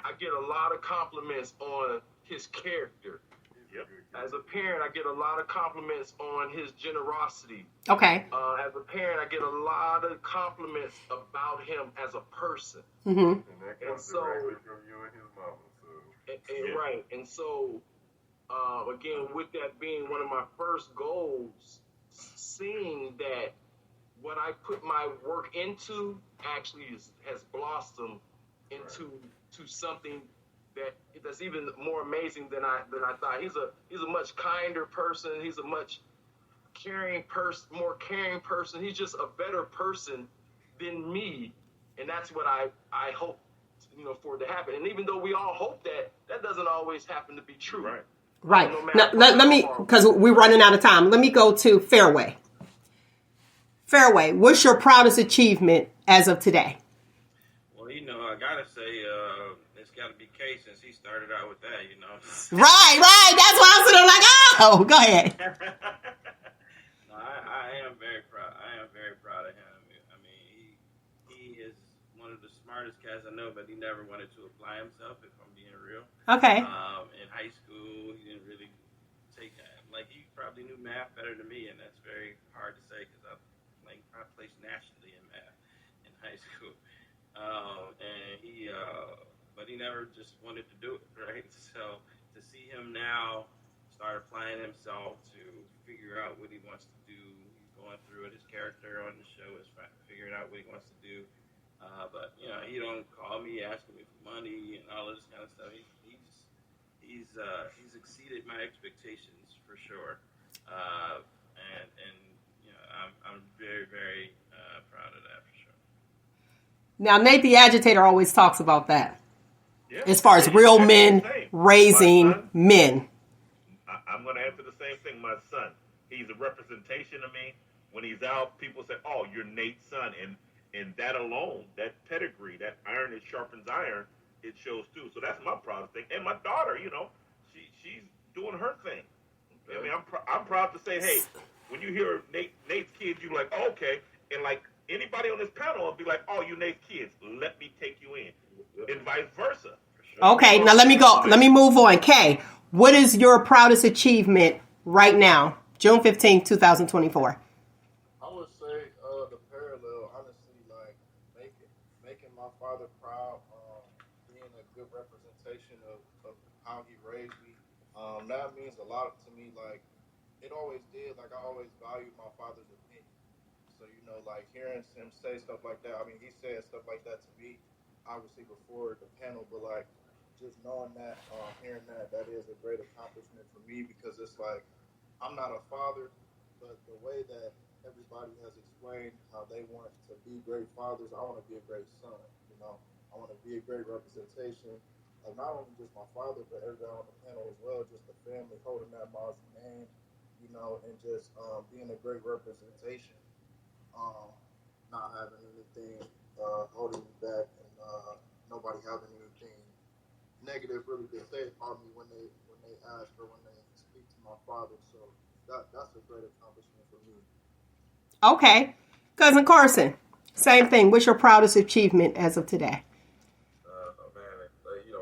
I get a lot of compliments on his character. Yep. As a parent, I get a lot of compliments on his generosity. Okay. As a parent, I get a lot of compliments about him as a person. Mm-hmm. And that comes directly from you and his mama. So. Right. And so, again, with that being one of my first goals, seeing that what I put my work into actually has blossomed into something that's even more amazing than I thought. He's a much kinder person. He's a much more caring person. He's just a better person than me, and that's what I hope for it to happen. And even though we all hope that doesn't always happen to be true. Right. No Now, let me, because we're running out of time. Let me go to Fairway. Fairway, what's your proudest achievement as of today? Well, I gotta say, it's gotta be Kay since he started out with that, Right. That's why I'm sitting like, oh, go ahead. No, I am very proud. I am very proud of him. I mean, he is one of the smartest cats I know, but he never wanted to apply himself, if I'm being real. Okay. In high school, he didn't really take that. Like, he probably knew math better than me, and that's very hard to say because I placed nationally in math in high school. But he never just wanted to do it, right? So to see him now start applying himself to figure out what he wants to do, he's going through it. His character on the show is figuring out what he wants to do. But he don't call me asking me for money and all this kind of stuff. He's exceeded my expectations for sure. And I'm very very proud of that for sure. Now, Nate the Agitator always talks about that. Yeah. As far as real men raising men. I'm going to answer the same thing. My son, he's a representation of me. When he's out, people say, "Oh, you're Nate's son," and that alone, that pedigree, that iron that sharpens iron, it shows too. So that's my proudest thing. And my daughter, she's doing her thing. I mean, I'm proud to say, hey, when you hear Nate's kids, you're like, oh, okay, and like anybody on this panel will be like, oh, you Nate's kids, let me take you in, and vice versa. Sure. Okay, now let me go. Let me move on. Kay, what is your proudest achievement right now, June 15th, 2024? I would say the parallel, honestly, like making my father proud, being a good representation of how he raised me. That means a lot to me. Like it always did. Like I always valued my father's opinion. So like hearing him say stuff like that. I mean, he said stuff like that to me, obviously before the panel, but like just knowing that, hearing that is a great accomplishment for me because it's like I'm not a father, but the way that everybody has explained how they want to be great fathers, I want to be a great son. I want to be a great representation of not only just my father, but everybody on the panel as well, just the family holding that Mauzy name, and just being a great representation, not having anything holding me back, and nobody having anything negative really to say about me when they ask or when they speak to my father. So that's a great accomplishment for me. Okay. Cousin Carson, same thing. What's your proudest achievement as of today?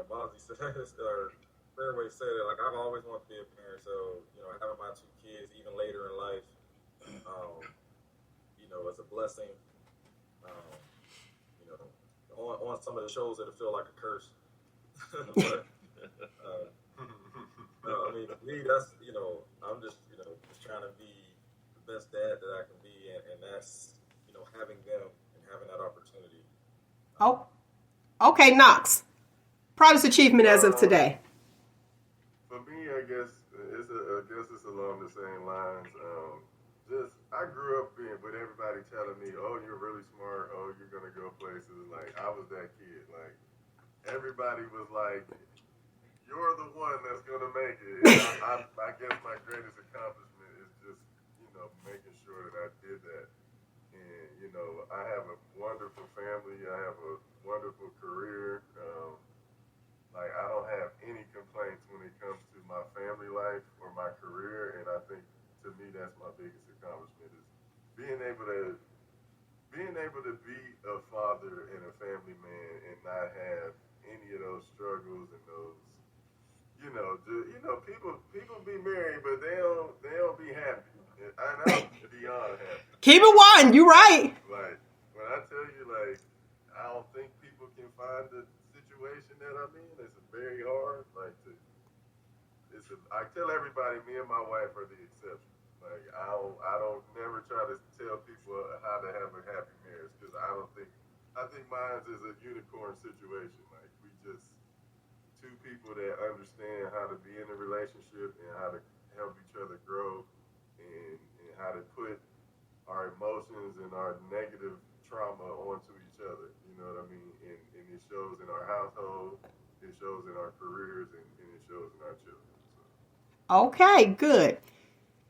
Mauzy said, Fairway said it, like, I've always wanted to be a parent, so, having my 2 kids, even later in life, it's a blessing. On some of the shows, it'll feel like a curse. But, I mean, for me, that's, I'm just trying to be the best dad that I can be, and that's, having them and having that opportunity. Okay, Knox. Proudest achievement as of today. For me, I guess it's along the same lines. I grew up with everybody telling me, "Oh, you're really smart. Oh, you're gonna go places." Like I was that kid. Like everybody was like, "You're the one that's gonna make it." And I guess my greatest accomplishment is just making sure that I did that. And I have a wonderful family. I have a wonderful career. Like I don't have any complaints when it comes to my family life or my career, and I think to me that's my biggest accomplishment is being able to be a father and a family man and not have any of those struggles and those people be married but they don't be happy. And I'm beyond happy. Keep it one, you right. Like when I tell you like I don't think people can find the situation that I'm in. It's very hard. I tell everybody, me and my wife are the exception. Like I don't never try to tell people how to have a happy marriage because I think mine is a unicorn situation. Like we just 2 people that understand how to be in a relationship and how to help each other grow and how to put our emotions and our negative trauma onto each other. You know what I mean? And it shows in our household, it shows in our careers, and it shows in our children. So. Okay, good.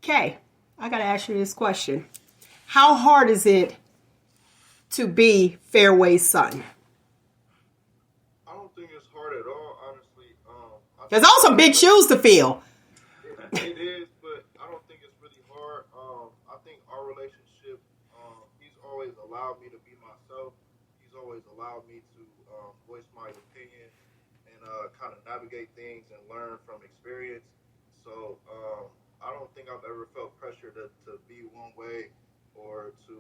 Okay, I got to ask you this question. How hard is it to be Fairway's son? I don't think it's hard at all, honestly. There's also big shoes to fill. It is, but I don't think it's really hard. I think our relationship, he's always allowed me to be myself. He's always allowed me to voice my opinion and kind of navigate things and learn from experience. So I don't think I've ever felt pressure to be one way or to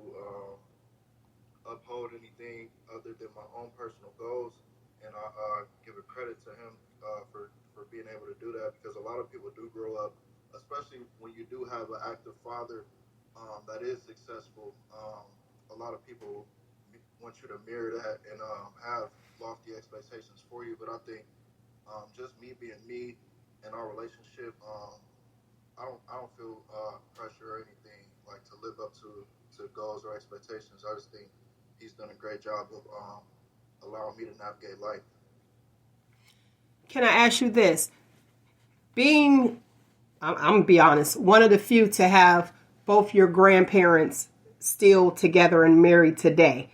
uphold anything other than my own personal goals. And I give a credit to him for being able to do that because a lot of people do grow up, especially when you do have an active father, that is successful. A lot of people want you to mirror that and have lofty expectations for you. But I think just me being me and our relationship, I don't feel pressure or anything like to live up to goals or expectations. I just think he's done a great job of allowing me to navigate life. Can I ask you this? I'm going to be honest, one of the few to have both your grandparents still together and married today.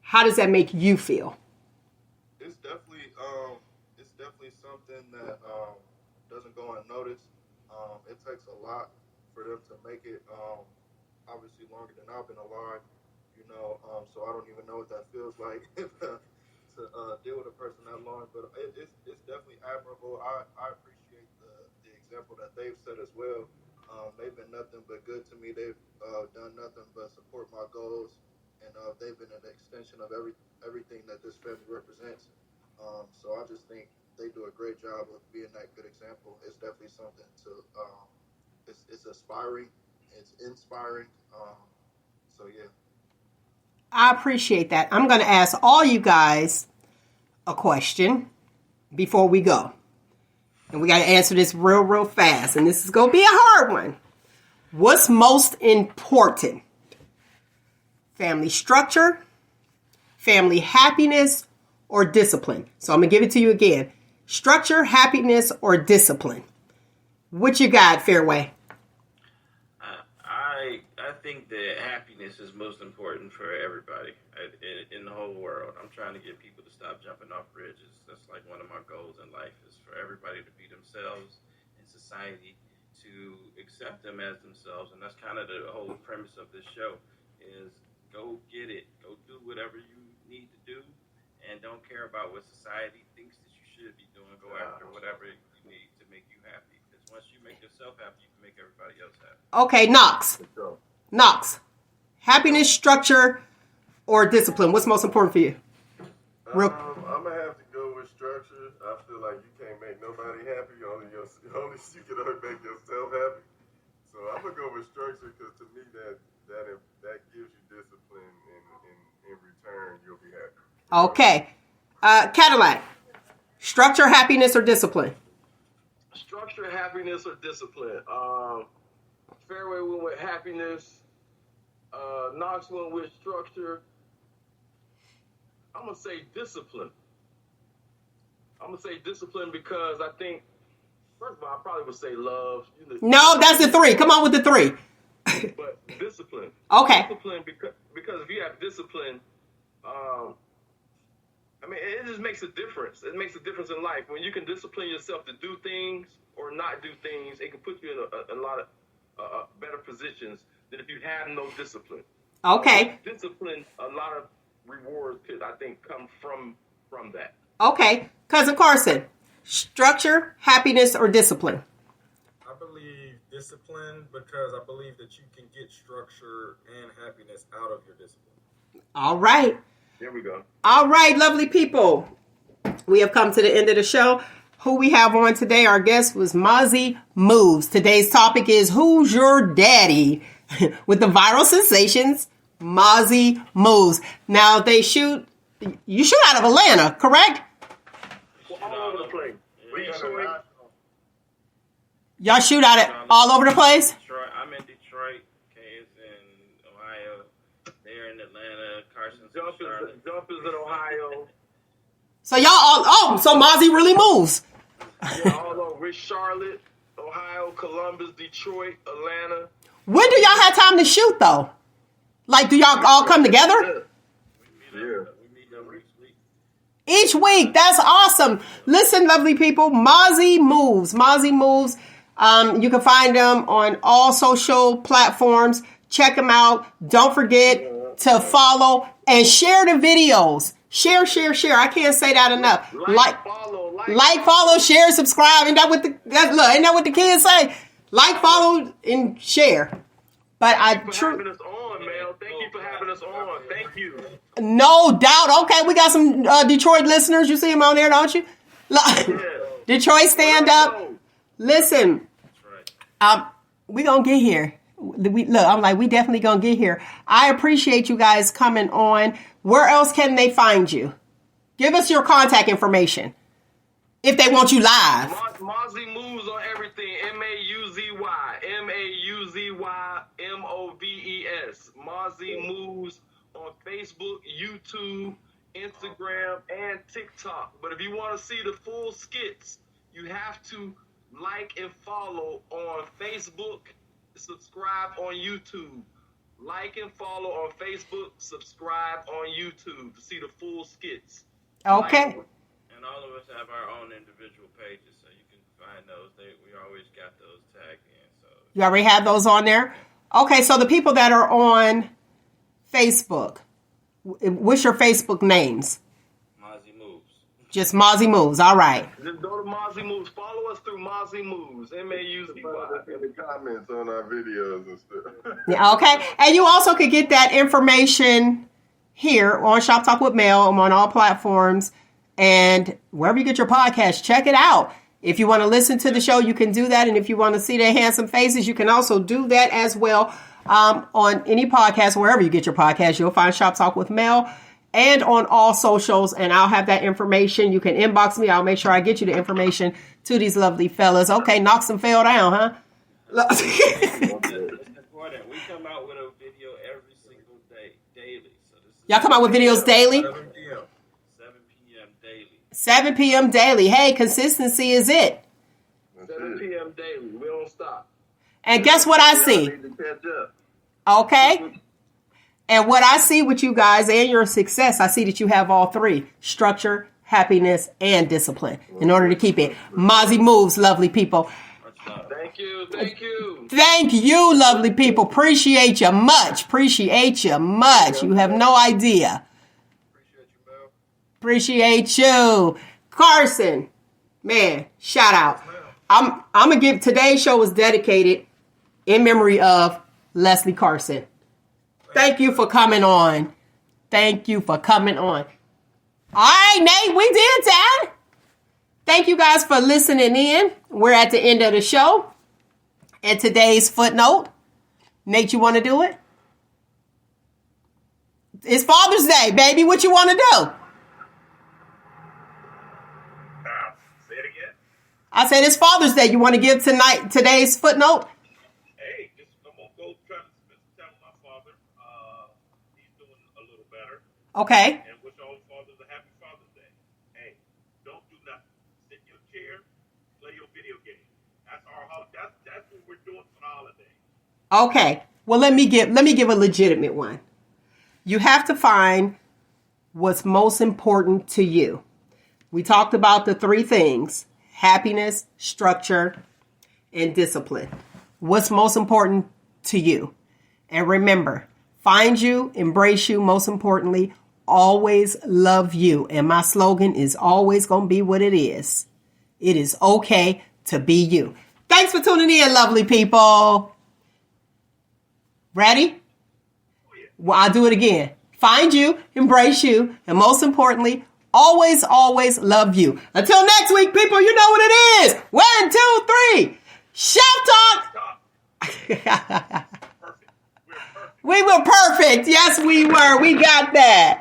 How does that make you feel? It's definitely something that doesn't go unnoticed. It takes a lot for them to make it, obviously longer than I've been alive, so I don't even know what that feels like to deal with a person that long, but it's definitely admirable. I appreciate the example that they've set as well. They've been nothing but good to me. They've done nothing but support my goals, and they've been an extension of everything that this family represents. So I just think they do a great job of being that good example. It's definitely something to it's aspiring, it's inspiring. So yeah. I appreciate that. I'm going to ask all you guys a question before we go. And we got to answer this real fast. And this is going to be a hard one. What's most important? Family structure, family happiness, or discipline? So I'm going to give it to you again. Structure, happiness, or discipline? What you got, Fairway? I think that happiness is most important for everybody in the whole world. I'm trying to get people to stop jumping off bridges. That's like one of my goals in life, is for everybody to be themselves and society to accept them as themselves. And that's kind of the whole premise of this show, is go get it. Go do whatever you need to do, and don't care about what society thinks that you should be doing. Go after whatever you need to make you happy. Because once you make yourself happy, you can make everybody else happy. Okay, Knox. Happiness, structure, or discipline? What's most important for you? I'm going to have to go with structure. I feel like you can't make nobody happy. Only you can make yourself happy. So I'm going to go with structure because to me that gives you discipline, and in return you'll be happy. Okay. Cadillac. Structure, happiness, or discipline? Structure, happiness, or discipline? Fairway went with happiness. Knox went with structure. I'm going to say discipline. Because I think, first of all, I probably would say love. No, that's the three. Come on with the three. But discipline. Okay. Discipline because if you have discipline, it just makes a difference. It makes a difference in life. When you can discipline yourself to do things or not do things, it can put you in a lot of better positions than if you have no discipline. Okay. Discipline, a lot of rewards could, I think, come from that. Okay. Cousin Carson, structure, happiness, or discipline? I believe discipline, because I believe that you can get structure and happiness out of your discipline. All right. There we go. All right, lovely people. We have come to the end of the show. Who we have on today, our guest was Mauzy Moves. Today's topic is Who's Your Daddy? With the viral sensations, Mauzy Moves. Now, you shoot out of Atlanta, correct? All over the place. Y'all shoot out it all over the place? Detroit. I'm in Detroit. Kay is in Ohio. They're in Atlanta. Carson's in Charlotte. Jumpers in Ohio. So y'all so Mauzy really moves. Yeah, all over Charlotte, Ohio, Columbus, Detroit, Atlanta. When do y'all have time to shoot, though? Like, do y'all all come together? Yeah. We meet up each week. Each week. That's awesome. Listen, lovely people, Mauzy Moves. Mauzy Moves. You can find them on all social platforms. Check them out. Don't forget to follow and share the videos. Share. I can't say that enough. Like, follow, share, subscribe. Ain't that what the kids say? Like, follow, and share. But Thank you for having us on, Mel. Thank you for having us on. Thank you. No doubt. Okay, we got some Detroit listeners. You see them on there, don't you? Detroit, stand up. Listen, we're going to get here. I'm like, we definitely gonna get here. I appreciate you guys coming on. Where else can they find you? Give us your contact information if they want you live. Mauzy Moves on everything. MAUZY. Mauzy Moves on Facebook, YouTube, Instagram, and TikTok. But if you want to see the full skits, you have to like and follow on Facebook, subscribe on YouTube. Like and follow on Facebook, subscribe on YouTube to see the full skits. Okay. And all of us have our own individual pages, so you can find those. We always got those tagged in. So you already have those on there? Okay, so the people that are on Facebook, what's your Facebook names? Mauzy Moves. Just Mauzy Moves, all right. Just go to Mauzy Moves. Follow us through Mauzy Moves. MAUZY. In the comments on our videos and stuff. Yeah, okay. And you also could get that information here on Shop Talk with Mel. I'm on all platforms. And wherever you get your podcast, check it out. If you want to listen to the show, you can do that. And if you want to see their handsome faces, you can also do that as well. On any podcast, wherever you get your podcast, you'll find Shop Talk with Mel. And on all socials, and I'll have that information. You can inbox me. I'll make sure I get you the information to these lovely fellas. Okay, knocks them fell down, huh? It's important. We come out with a video every single day, daily. So this is Y'all come out with videos daily? 7 p.m. daily. 7 p.m. daily. Hey, consistency is it. 7 p.m. daily. We don't stop. And guess what I see? Need to catch up. Okay. And what I see with you guys and your success, I see that you have all three: structure, happiness, and discipline in order to keep it. Mauzy Moves, lovely people. Thank you. Thank you. Thank you, lovely people. Appreciate you much. Appreciate you much. You have no idea. Appreciate you. Carson, man, shout out. I'm going to give, today's show was dedicated in memory of Leslie Carson. Thank you for coming on. Thank you for coming on. All right, Nate, we did that. Thank you guys for listening in. We're at the end of the show. And today's footnote. Nate, you want to do it? It's Father's Day, baby. What you want to do? Say it again. I said it's Father's Day. You want to give today's footnote? Hey, I'm gonna go try to spend some time with my father. He's doing a little better. Okay. And wish all fathers a happy Father's Day. Hey, don't do nothing. Sit in your chair, play your video game. That's what we're doing for the holiday. Okay. Well, let me give a legitimate one. You have to find what's most important to you. We talked about the three things: happiness, structure, and discipline. What's most important to you? And remember, find you, embrace you, most importantly, always love you. And my slogan is always going to be what it is. It is okay to be you. Thanks for tuning in, lovely people. Ready? Well, I'll do it again. Find you, embrace you, and most importantly, always, always love you. Until next week, people, you know what it is. 1, 2, 3. Shop Talk. Perfect. We're perfect. We were perfect. Yes, we were. We got that.